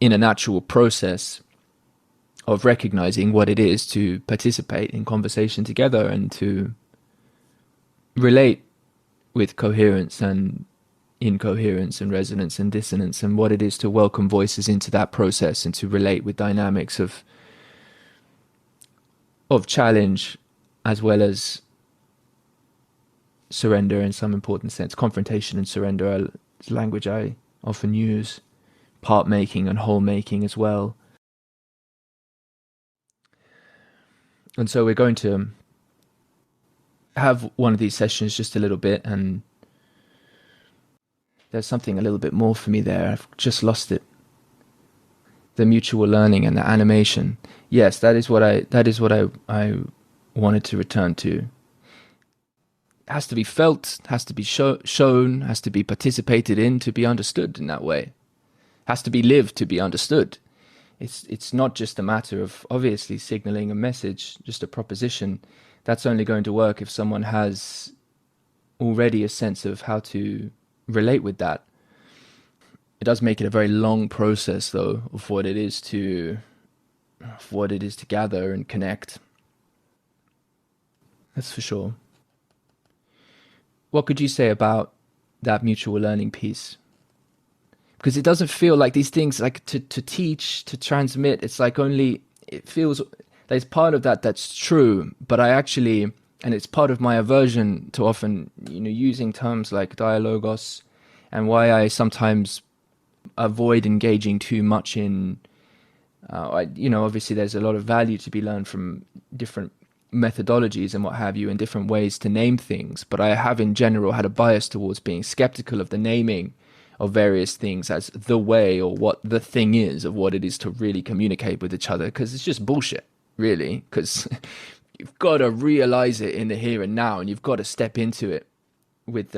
in a natural process of recognizing what it is to participate in conversation together and to relate with coherence and incoherence and resonance and dissonance, and what it is to welcome voices into that process and to relate with dynamics of challenge as well as surrender in some important sense. Confrontation and surrender is language I often use. Part making and whole making as well. And so we're going to have one of these sessions just a little bit, and there's something a little bit more for me there. I've just lost it. The mutual learning and the animation. Yes, that is what I wanted to return to. It has to be felt, has to be shown, has to be participated in to be understood in that way. Has to be lived to be understood. It's not just a matter of obviously signaling a message, just a proposition. That's only going to work if someone has already a sense of how to relate with that. It does make it a very long process, though, of what it is to gather and connect. That's for sure. What could you say about that mutual learning piece? Because it doesn't feel like these things, like to teach, to transmit, it's like only, it feels there's part of that that's true, but I actually, and it's part of my aversion to often, using terms like dialogos, and why I sometimes avoid engaging too much in, obviously there's a lot of value to be learned from different methodologies and what have you, and different ways to name things, but I have in general had a bias towards being skeptical of the naming of various things as the way, or what the thing is, of what it is to really communicate with each other, because it's just bullshit, really, because you've got to realize it in the here and now, and you've got to step into it with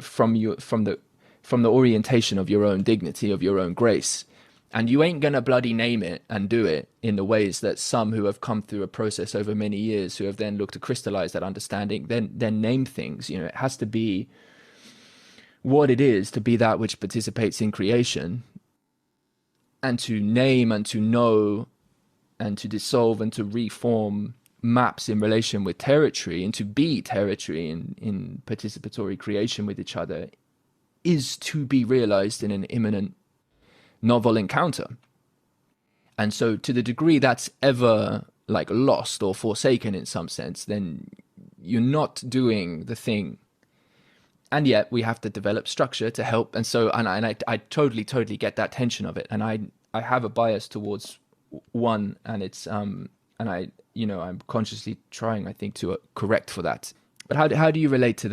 from the orientation of your own dignity, of your own grace. And you ain't gonna bloody name it and do it in the ways that some who have come through a process over many years, who have then looked to crystallize that understanding, then name things. It has to be what it is to be that which participates in creation, and to name and to know and to dissolve and to reform maps in relation with territory, and to be territory in participatory creation with each other, is to be realized in an imminent novel encounter. And so to the degree that's ever like lost or forsaken in some sense, then you're not doing the thing. And yet we have to develop structure to help. And so, and I totally get that tension of it. And I have a bias towards one, and it's, and I'm consciously trying, I think, to correct for that. But how do you relate to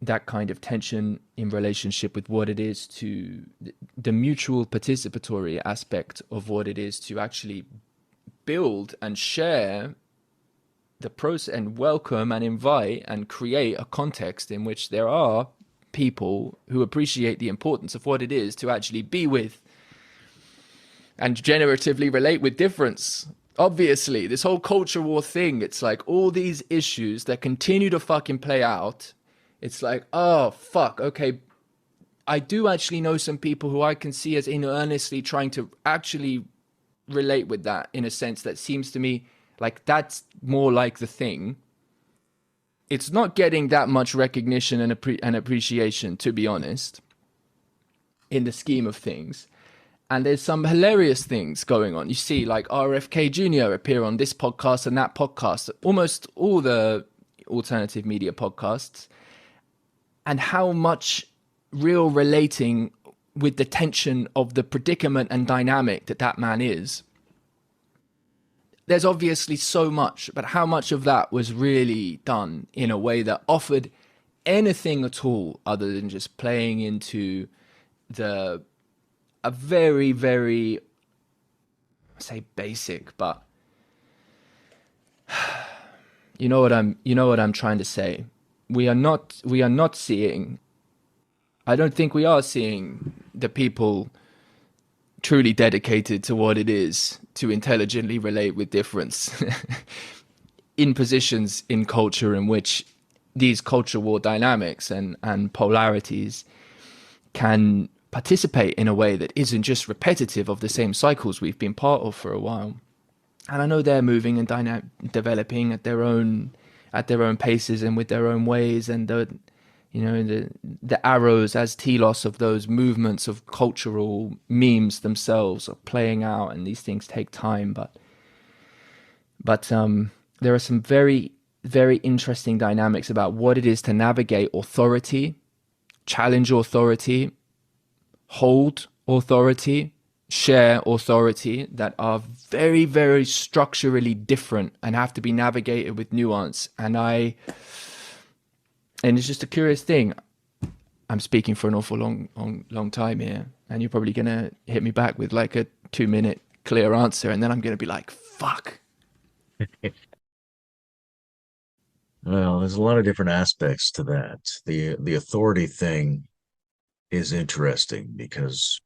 that kind of tension in relationship with what it is to the mutual participatory aspect of what it is to actually build and share the process, and welcome and invite and create a context in which there are people who appreciate the importance of what it is to actually be with and generatively relate with difference? Obviously, this whole culture war thing, it's like all these issues that continue to fucking play out. It's like, oh, fuck, okay, I do actually know some people who I can see as in earnestly trying to actually relate with that in a sense that seems to me like that's more like the thing. It's not getting that much recognition and appreciation, to be honest, in the scheme of things. And there's some hilarious things going on. You see, like RFK Jr. appear on this podcast and that podcast, almost all the alternative media podcasts, and how much real relating with the tension of the predicament and dynamic that man is. There's obviously so much, but how much of that was really done in a way that offered anything at all other than just playing into a very, very, I say basic, but you know what I'm trying to say. We are not seeing, I don't think we are seeing the people truly dedicated to what it is to intelligently relate with difference in positions in culture in which these culture war dynamics and polarities can participate in a way that isn't just repetitive of the same cycles we've been part of for a while. And I know they're moving and developing at their own paces and with their own ways, and you know, the arrows as telos of those movements of cultural memes themselves are playing out, and these things take time. But there are some very, very interesting dynamics about what it is to navigate authority, challenge authority, hold authority, share authority, that are very, very structurally different and have to be navigated with nuance. And it's just a curious thing. I'm speaking for an awful long time here, and you're probably gonna hit me back with like a 2-minute clear answer, and then I'm gonna be like, fuck. Well, there's a lot of different aspects to that. The authority thing is interesting because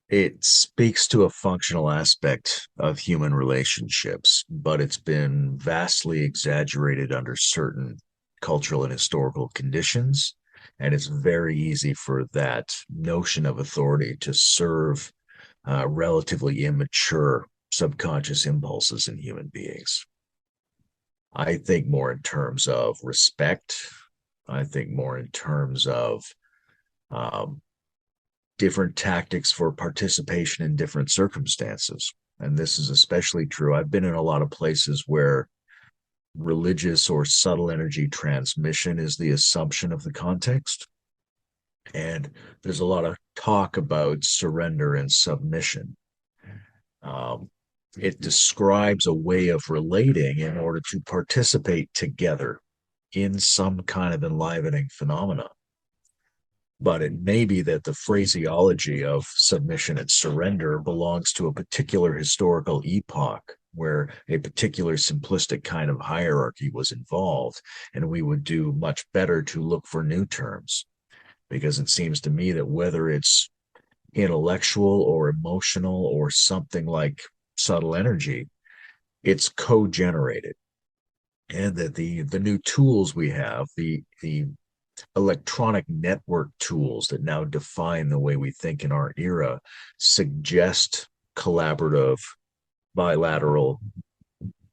it speaks to a functional aspect of human relationships, but it's been vastly exaggerated under certain cultural and historical conditions. And it's very easy for that notion of authority to serve relatively immature subconscious impulses in human beings. I think more in terms of respect. I think more in terms of um, different tactics for participation in different circumstances. And this is especially true. I've been in a lot of places where religious or subtle energy transmission is the assumption of the context. And there's a lot of talk about surrender and submission. Um, it describes a way of relating in order to participate together in some kind of enlivening phenomena. But it may be that the phraseology of submission and surrender belongs to a particular historical epoch where a particular simplistic kind of hierarchy was involved, and we would do much better to look for new terms, because it seems to me that whether it's intellectual or emotional or something like subtle energy, it's co-generated, and that the new tools we have, the electronic network tools that now define the way we think in our era, suggest collaborative, bilateral,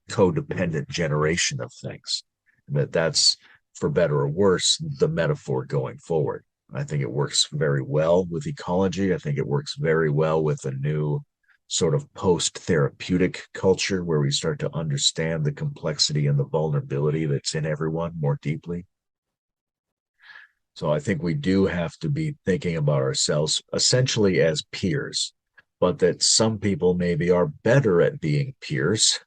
codependent generation of things. That's, for better or worse, the metaphor going forward. I think it works very well with ecology. I think it works very well with a new sort of post-therapeutic culture where we start to understand the complexity and the vulnerability that's in everyone more deeply. So I think we do have to be thinking about ourselves essentially as peers, but that some people maybe are better at being peers,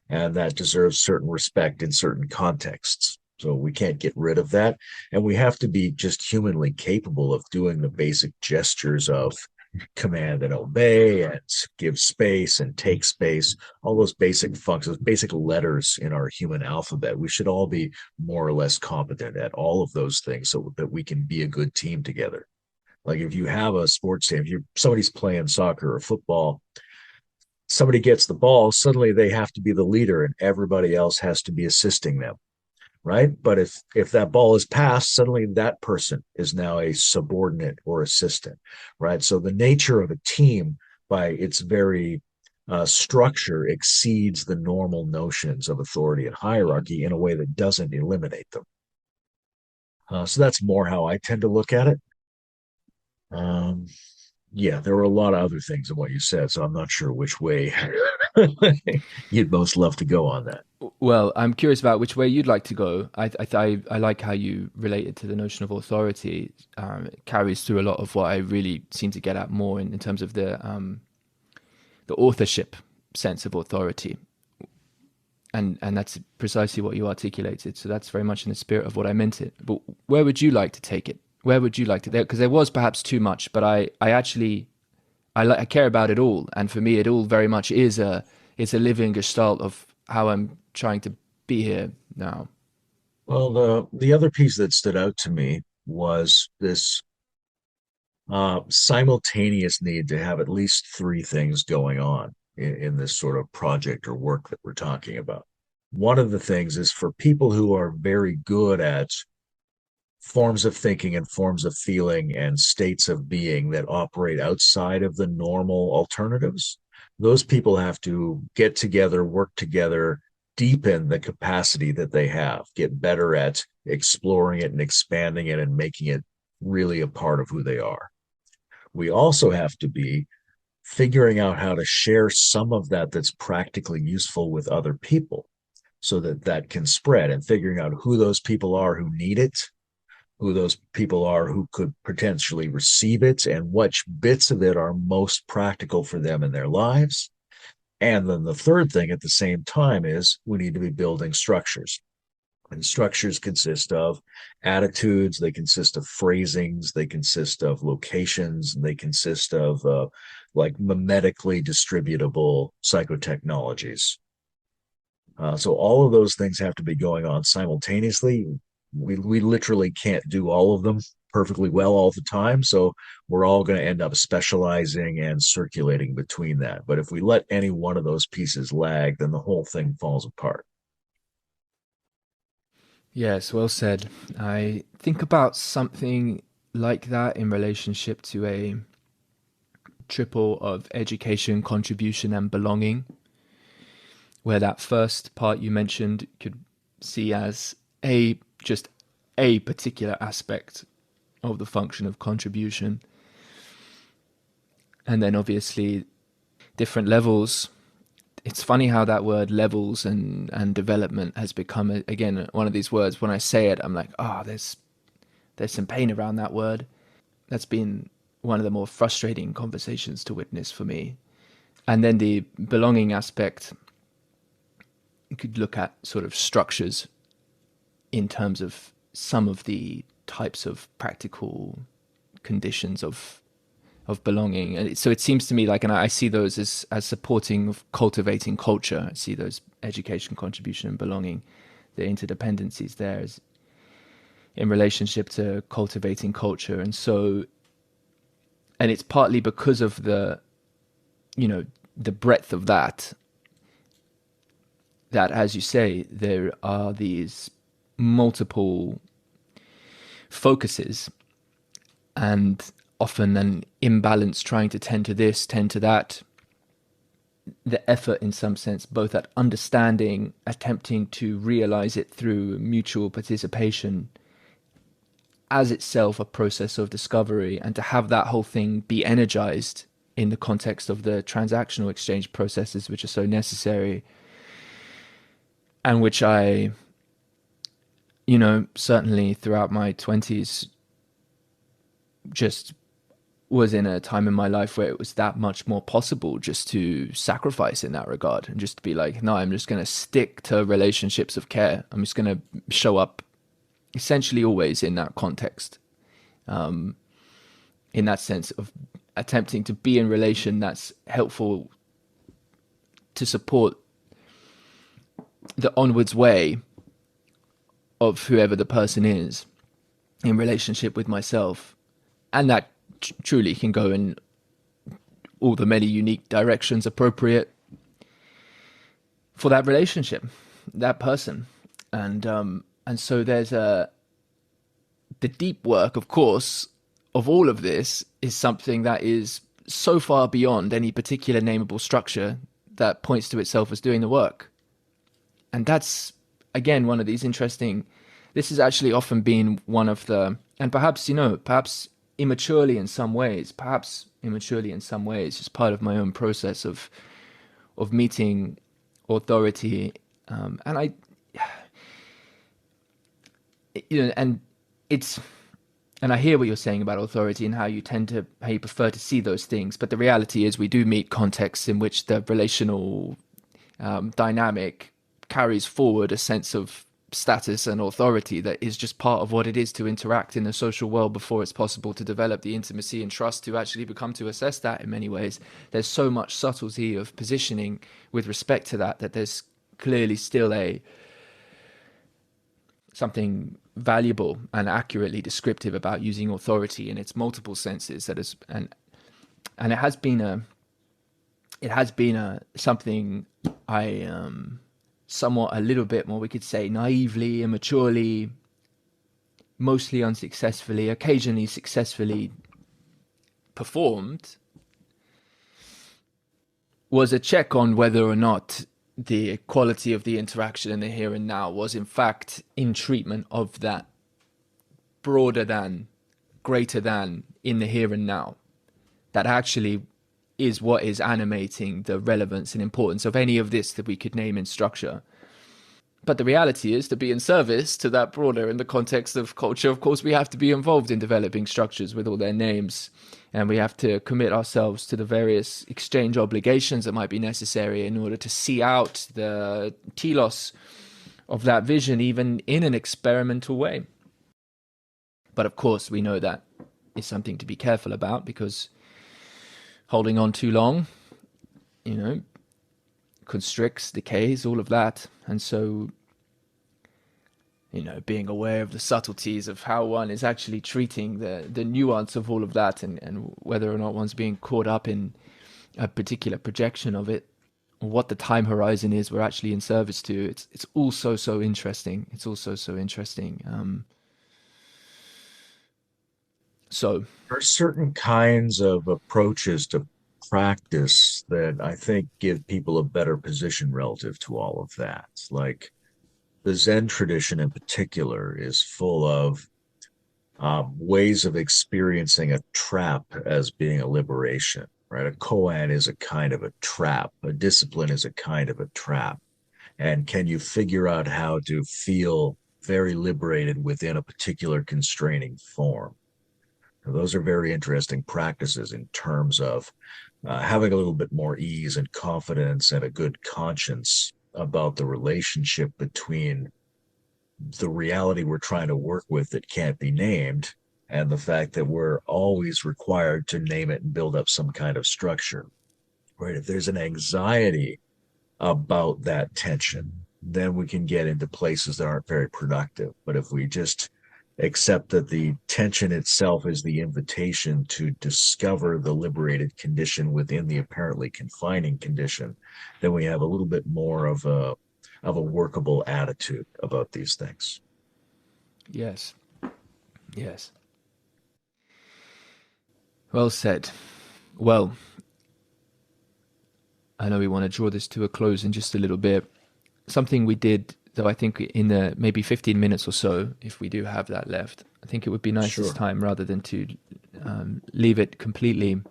and that deserves certain respect in certain contexts. So we can't get rid of that. And we have to be just humanly capable of doing the basic gestures of command and obey and give space and take space, all those basic functions, basic letters in our human alphabet. We should all be more or less competent at all of those things so that we can be a good team together. Like if you have a sports team, if somebody's playing soccer or football, somebody gets the ball, suddenly they have to be the leader and everybody else has to be assisting them, right? But if that ball is passed, suddenly that person is now a subordinate or assistant, right? So the nature of a team, by its very structure, exceeds the normal notions of authority and hierarchy in a way that doesn't eliminate them. So that's more how I tend to look at it. Yeah, there were a lot of other things in what you said, so I'm not sure which way you'd most love to go on that. Well, I'm curious about which way you'd like to go. I like how you relate it to the notion of authority. It carries through a lot of what I really seem to get at more in terms of the authorship sense of authority, and that's precisely what you articulated. So that's very much in the spirit of what I meant it. But where would you like to take it? Where would you like to? Because there was perhaps too much, but I care about it all, and for me, it all very much is it's a living gestalt of how I'm trying to be here now. Well, the other piece that stood out to me was this simultaneous need to have at least three things going on in this sort of project or work that we're talking about. One of the things is for people who are very good at forms of thinking and forms of feeling and states of being that operate outside of the normal alternatives. Those people have to get together, work together, deepen the capacity that they have, get better at exploring it and expanding it and making it really a part of who they are. We also have to be figuring out how to share some of that that's practically useful with other people so that that can spread, and figuring out who those people are who need it, who those people are who could potentially receive it, and which bits of it are most practical for them in their lives. And then the third thing at the same time is we need to be building structures. And structures consist of attitudes, they consist of phrasings, they consist of locations, they consist of like mimetically distributable psychotechnologies. So all of those things have to be going on simultaneously. We literally can't do all of them perfectly well all the time. So we're all going to end up specializing and circulating between that. But if we let any one of those pieces lag, then the whole thing falls apart. Yes, well said. I think about something like that in relationship to a triple of education, contribution, and belonging, where that first part you mentioned could see as just a particular aspect of the function of contribution. And then obviously different levels. It's funny how that word levels and development has become, again, one of these words. When I say it, I'm like, there's some pain around that word. That's been one of the more frustrating conversations to witness for me. And then the belonging aspect, you could look at sort of structures in terms of some of the types of practical conditions of belonging. And so it seems to me like, and I see those as supporting of cultivating culture. I see those education, contribution, and belonging, the interdependencies there is in relationship to cultivating culture. And so, and it's partly because of the breadth of that, as you say, there are these multiple focuses and often an imbalance trying to tend to this, tend to that. The effort in some sense, both at understanding, attempting to realize it through mutual participation as itself a process of discovery, and to have that whole thing be energized in the context of the transactional exchange processes which are so necessary, and which I, certainly throughout my 20s just was in a time in my life where it was that much more possible just to sacrifice in that regard, and just to be like, no, I'm just going to stick to relationships of care. I'm just going to show up essentially always in that context, in that sense of attempting to be in relation that's helpful to support the onwards way of whoever the person is in relationship with myself. And that truly can go in all the many unique directions appropriate for that relationship, that person. And so there's the deep work, of course, of all of this is something that is so far beyond any particular nameable structure that points to itself as doing the work. And that's, again, one of these interesting, this has actually often been one of the, and perhaps immaturely in some ways, just part of my own process of meeting authority. And I, and it's, and I hear what you're saying about authority and how you prefer to see those things. But the reality is we do meet contexts in which the relational dynamic carries forward a sense of status and authority that is just part of what it is to interact in the social world before it's possible to develop the intimacy and trust to actually become to assess that in many ways. There's so much subtlety of positioning with respect to that there's clearly still something valuable and accurately descriptive about using authority in its multiple senses that is, and it has been something I somewhat a little bit more, we could say, naively, immaturely, mostly unsuccessfully, occasionally successfully performed, was a check on whether or not the quality of the interaction in the here and now was in fact in treatment of that broader than, greater than in the here and now. That actually is what is animating the relevance and importance of any of this that we could name in structure. But the reality is, to be in service to that broader in the context of culture, of course, we have to be involved in developing structures with all their names. And we have to commit ourselves to the various exchange obligations that might be necessary in order to see out the telos of that vision, even in an experimental way. But of course, we know that is something to be careful about, because holding on too long, constricts, decays, all of that. And so, being aware of the subtleties of how one is actually treating the nuance of all of that, and whether or not one's being caught up in a particular projection of it, or what the time horizon is we're actually in service to. It's also so interesting. It's also so interesting. So There are certain kinds of approaches to practice that I think give people a better position relative to all of that. Like the Zen tradition in particular is full of ways of experiencing a trap as being a liberation, right? A koan is a kind of a trap, a discipline is a kind of a trap. And can you figure out how to feel very liberated within a particular constraining form? Those are very interesting practices in terms of having a little bit more ease and confidence and a good conscience about the relationship between the reality we're trying to work with that can't be named and the fact that we're always required to name it and build up some kind of structure, right? If there's an anxiety about that tension, then we can get into places that aren't very productive. But if we just accept that the tension itself is the invitation to discover the liberated condition within the apparently confining condition, then we have a little bit more of a workable attitude about these things. yes. Well said. Well, I know we want to draw this to a close in just a little bit. Something we did, though, I think in the maybe 15 minutes or so, if we do have that left, I think it would be nice this time, rather than to leave it completely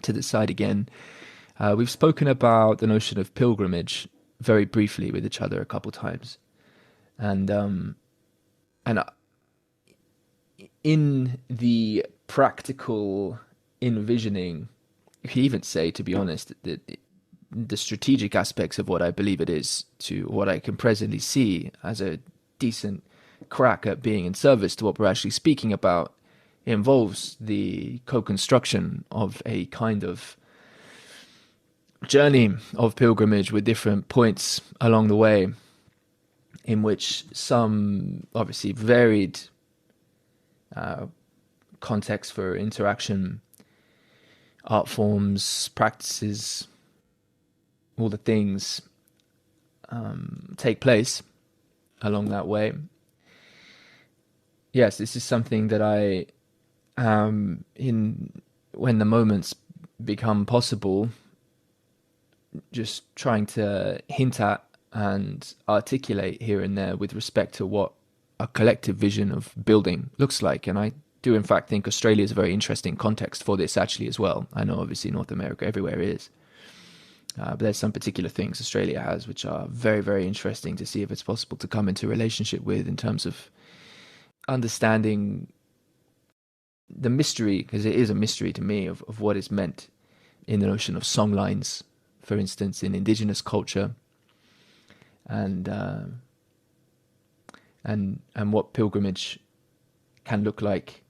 to the side again. We've spoken about the notion of pilgrimage very briefly with each other a couple times. And in the practical envisioning, you could even say, to be honest, that the strategic aspects of what I believe it is to what I can presently see as a decent crack at being in service to what we're actually speaking about involves the co-construction of a kind of journey of pilgrimage with different points along the way, in which some obviously varied context for interaction, art forms, practices, all the things take place along that way. Yes, this is something that I when the moments become possible, just trying to hint at and articulate here and there with respect to what a collective vision of building looks like. And I do in fact think Australia is a very interesting context for this actually as well. I know obviously North America everywhere is. But there's some particular things Australia has which are very, very interesting to see if it's possible to come into relationship with in terms of understanding the mystery, because it is a mystery to me, of what is meant in the notion of songlines, for instance, in indigenous culture, and what pilgrimage can look like.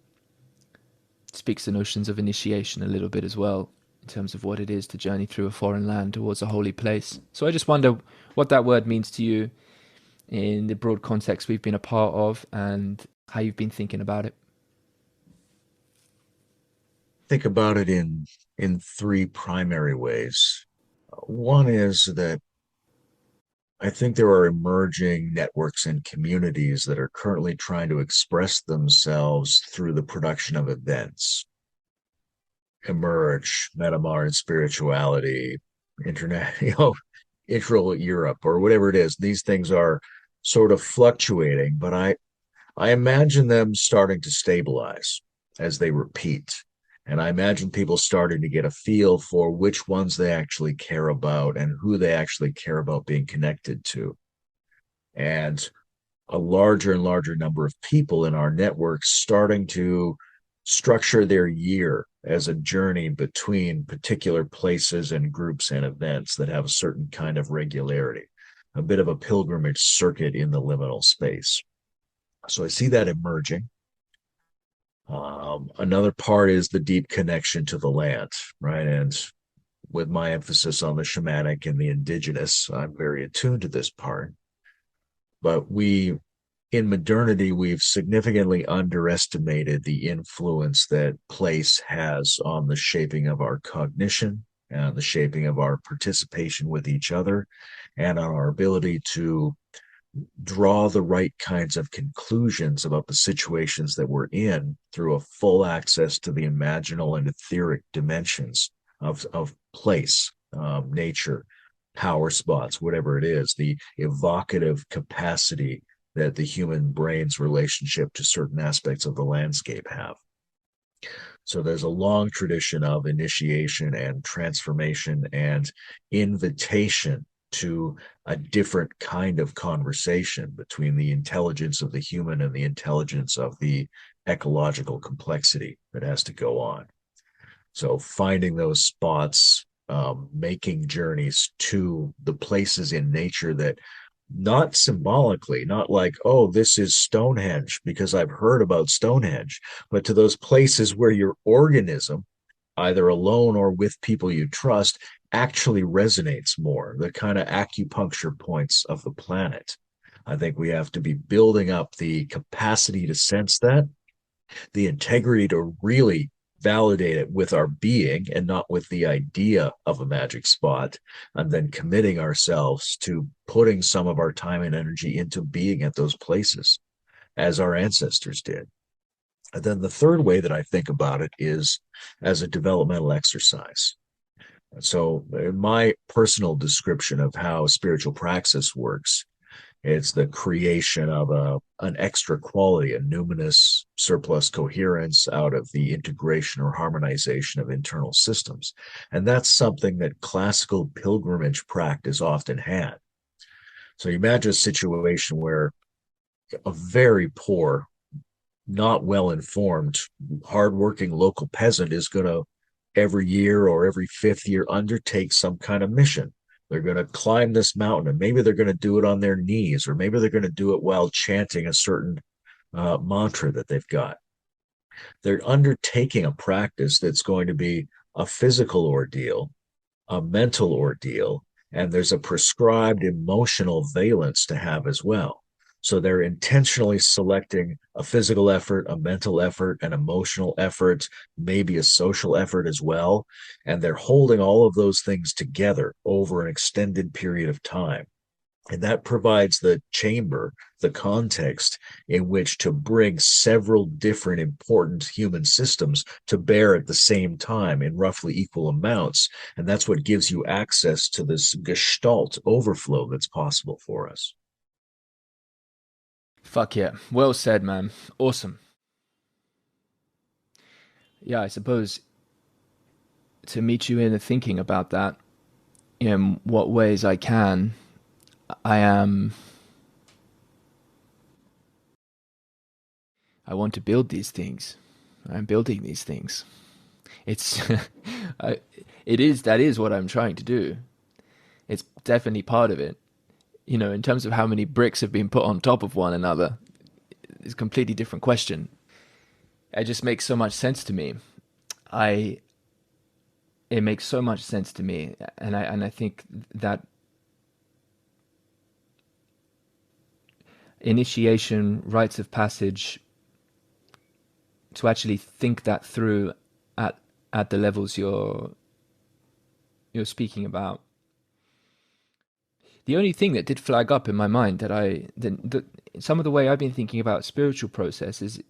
It speaks to notions of initiation a little bit as well, in terms of what it is to journey through a foreign land towards a holy place. So I just wonder what that word means to you in the broad context we've been a part of, and how you've been thinking about it. Think about it in three primary ways. One is that I think there are emerging networks and communities that are currently trying to express themselves through the production of events. Emerge, metamodern spirituality, internet, Europe or whatever it is. These things are sort of fluctuating, but I imagine them starting to stabilize as they repeat. And I imagine people starting to get a feel for which ones they actually care about and who they actually care about being connected to. And a larger and larger number of people in our networks starting to structure their year as a journey between particular places and groups and events that have a certain kind of regularity, a bit of a pilgrimage circuit in the liminal space. So I see that emerging. Another part is the deep connection to the land, right? And with my emphasis on the shamanic and the indigenous, I'm very attuned to this part. But in modernity, we've significantly underestimated the influence that place has on the shaping of our cognition and the shaping of our participation with each other and on our ability to draw the right kinds of conclusions about the situations that we're in through a full access to the imaginal and etheric dimensions of place, nature, power spots, whatever it is, the evocative capacity that the human brain's relationship to certain aspects of the landscape have. So there's a long tradition of initiation and transformation and invitation to a different kind of conversation between the intelligence of the human and the intelligence of the ecological complexity that has to go on. So finding those spots, making journeys to the places in nature that not symbolically, not like, oh, this is Stonehenge because I've heard about Stonehenge, but to those places where your organism, either alone or with people you trust, actually resonates more, the kind of acupuncture points of the planet. I think we have to be building up the capacity to sense that, the integrity to really validate it with our being and not with the idea of a magic spot, and then committing ourselves to putting some of our time and energy into being at those places as our ancestors did. And then the third way that I think about it is as a developmental exercise. So, in my personal description of how spiritual praxis works, it's the creation of an extra quality, a numinous surplus coherence out of the integration or harmonization of internal systems. And that's something that classical pilgrimage practice often had. So you imagine a situation where a very poor, not well informed, hardworking local peasant is going to every year or every fifth year undertake some kind of mission. They're going to climb this mountain, and maybe they're going to do it on their knees, or maybe they're going to do it while chanting a certain mantra that they've got. They're undertaking a practice that's going to be a physical ordeal, a mental ordeal, and there's a prescribed emotional valence to have as well. So they're intentionally selecting a physical effort, a mental effort, an emotional effort, maybe a social effort as well. And they're holding all of those things together over an extended period of time. And that provides the chamber, the context in which to bring several different important human systems to bear at the same time in roughly equal amounts. And that's what gives you access to this gestalt overflow that's possible for us. Fuck yeah. Well said, man. Awesome. Yeah, I suppose to meet you in the thinking about that, in what ways I can, I want to build these things. I'm building these things. It's, that is what I'm trying to do. It's definitely part of it. You know, in terms of how many bricks have been put on top of one another, it's a completely different question. It just makes so much sense to me. It makes so much sense to me, and I think that initiation, rites of passage, to actually think that through at the levels you're speaking about. The only thing that did flag up in my mind that some of the way I've been thinking about spiritual process is,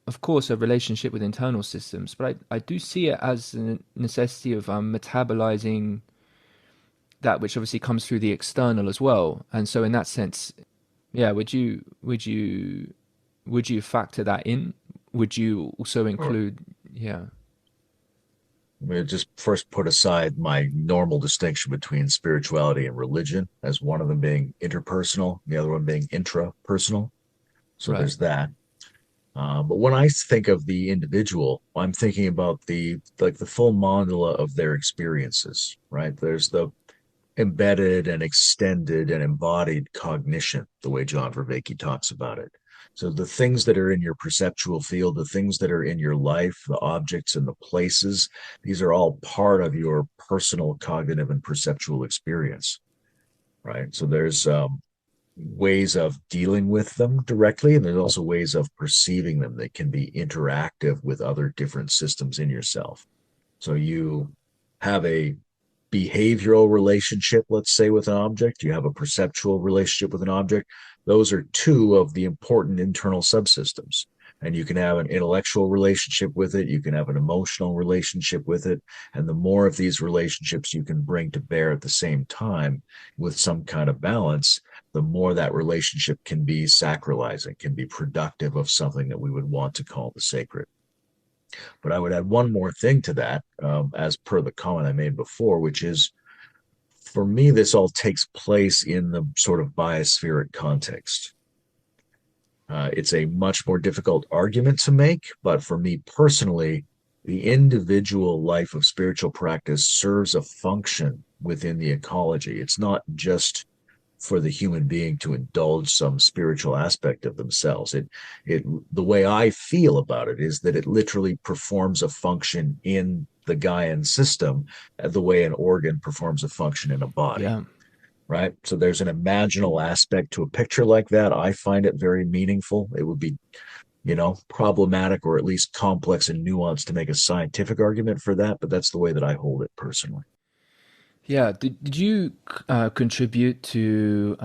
of course, a relationship with internal systems, but I do see it as a necessity of metabolizing that which obviously comes through the external as well. And so in that sense, yeah, would you factor that in? Would you also Or include, yeah, just first put aside my normal distinction between spirituality and religion, as one of them being interpersonal, the other one being intrapersonal. So right, there's that. But when I think of the individual, I'm thinking about the full mandala of their experiences, right? There's the embedded and extended and embodied cognition, the way John Vervaeke talks about it. So the things that are in your perceptual field, the things that are in your life, the objects and the places, these are all part of your personal cognitive and perceptual experience, right? So there's ways of dealing with them directly, and there's also ways of perceiving them that can be interactive with other different systems in yourself. So you have a behavioral relationship, let's say, with an object, you have a perceptual relationship with an object. Those are two of the important internal subsystems. And you can have an intellectual relationship with it, you can have an emotional relationship with it. And the more of these relationships you can bring to bear at the same time with some kind of balance, the more that relationship can be sacralizing, can be productive of something that we would want to call the sacred. But I would add one more thing to that, as per the comment I made before, which is for me, this all takes place in the sort of biospheric context. It's a much more difficult argument to make, but for me personally, the individual life of spiritual practice serves a function within the ecology. It's not just for the human being to indulge some spiritual aspect of themselves. It the way I feel about it is that it literally performs a function in the Gaian system, the way an organ performs a function in a body, yeah. right? So there's an imaginal aspect to a picture like that. I find it very meaningful. It would be, problematic or at least complex and nuanced to make a scientific argument for that, but that's the way that I hold it personally. Yeah, did you contribute to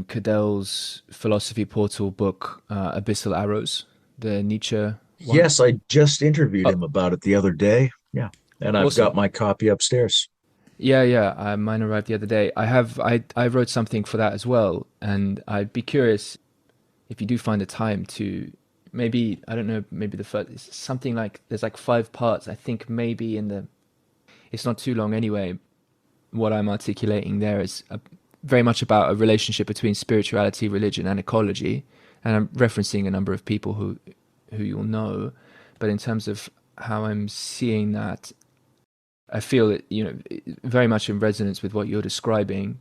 Cadell's philosophy portal book, Abyssal Arrows, the Nietzsche one? Yes, I just interviewed Oh, him about it the other day. Yeah. And I've got awesome. my copy upstairs. Yeah, yeah. Mine arrived the other day. I wrote something for that as well, and I'd be curious if you do find the time to maybe, I don't know, maybe the first, it's something like there's like 5 parts. I think maybe in the, it's not too long anyway. What I'm articulating there is very much about a relationship between spirituality, religion, and ecology, and I'm referencing a number of people who you'll know, but in terms of how I'm seeing that, I feel it, very much in resonance with what you're describing,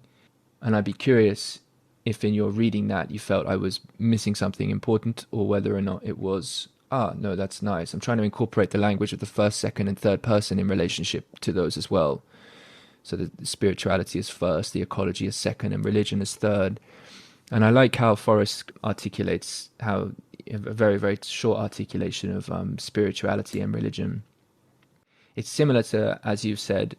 and I'd be curious if in your reading that you felt I was missing something important, or whether or not it was, no, that's nice. I'm trying to incorporate the language of the first, second, and third person in relationship to those as well. So the spirituality is first, the ecology is second, and religion is third. And I like how Forrest articulates how a very, very short articulation of spirituality and religion. It's similar to, as you've said,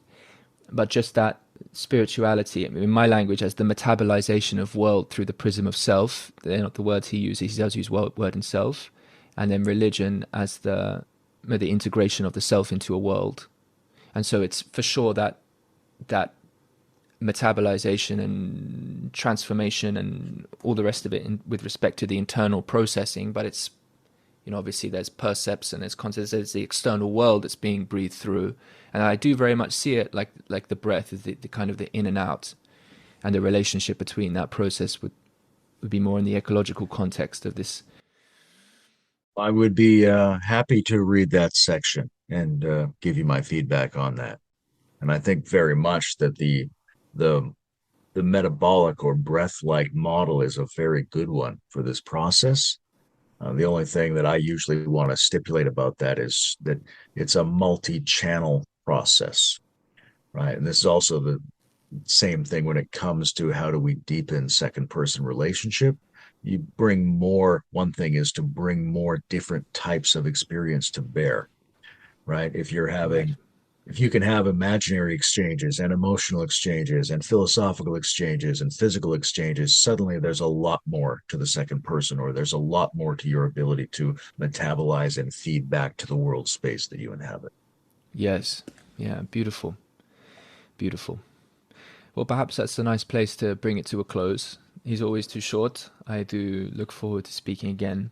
but just that spirituality, in my language, as the metabolization of world through the prism of self. They're not the words he uses. He does use word and self. And then religion as the integration of the self into a world. And so it's for sure that metabolization and transformation and all the rest of it with respect to the internal processing, but it's, obviously there's percepts and there's concepts, there's the external world that's being breathed through, and I do very much see it like the breath is the kind of the in and out, and the relationship between that process would be more in the ecological context of this. I would be happy to read that section and give you my feedback on that. And I think very much that the the metabolic or breath-like model is a very good one for this process. The only thing that I usually want to stipulate about that is that it's a multi-channel process, right? And this is also the same thing when it comes to how do we deepen second person relationship. You bring more, one thing is to bring more different types of experience to bear, right? Right. If you can have imaginary exchanges and emotional exchanges and philosophical exchanges and physical exchanges, suddenly there's a lot more to the second person, or there's a lot more to your ability to metabolize and feed back to the world space that you inhabit. Yes. Yeah. Beautiful. Beautiful. Well, perhaps that's a nice place to bring it to a close. He's always too short. I do look forward to speaking again.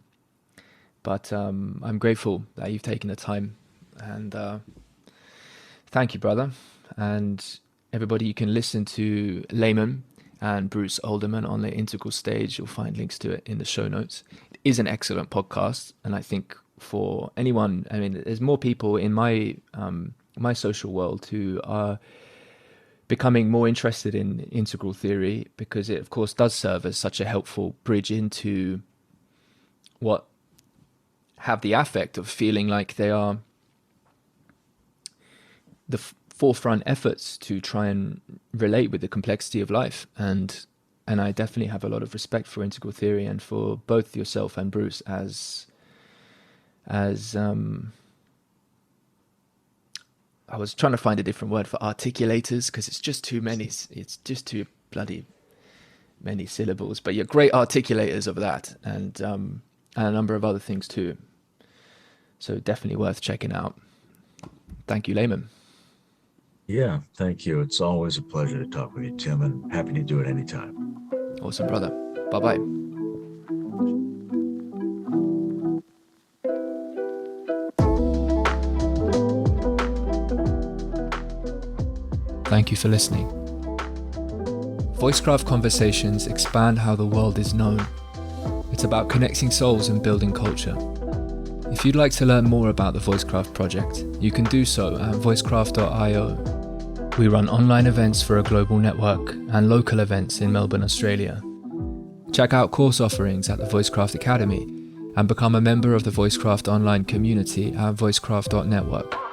But I'm grateful that you've taken the time. And thank you, brother. And everybody, you can listen to Layman and Bruce Alderman on the Integral Stage. You'll find links to it in the show notes. It is an excellent podcast. And I think for anyone, I mean, there's more people in my my social world who are becoming more interested in integral theory, because it, of course, does serve as such a helpful bridge into what have the affect of feeling like they are the forefront efforts to try and relate with the complexity of life. And I definitely have a lot of respect for integral theory and for both yourself and Bruce as I was trying to find a different word for articulators, because it's just too many. It's just too bloody many syllables. But you're great articulators of that, and a number of other things too. So definitely worth checking out. Thank you, Layman. Yeah, thank you. It's always a pleasure to talk with you, Tim, and happy to do it anytime. Awesome, brother. Bye-bye. Thank you for listening. Voicecraft conversations expand how the world is known. It's about connecting souls and building culture. If you'd like to learn more about the Voicecraft project, you can do so at voicecraft.io. We run online events for a global network and local events in Melbourne, Australia. Check out course offerings at the Voicecraft Academy and become a member of the Voicecraft online community at voicecraft.network.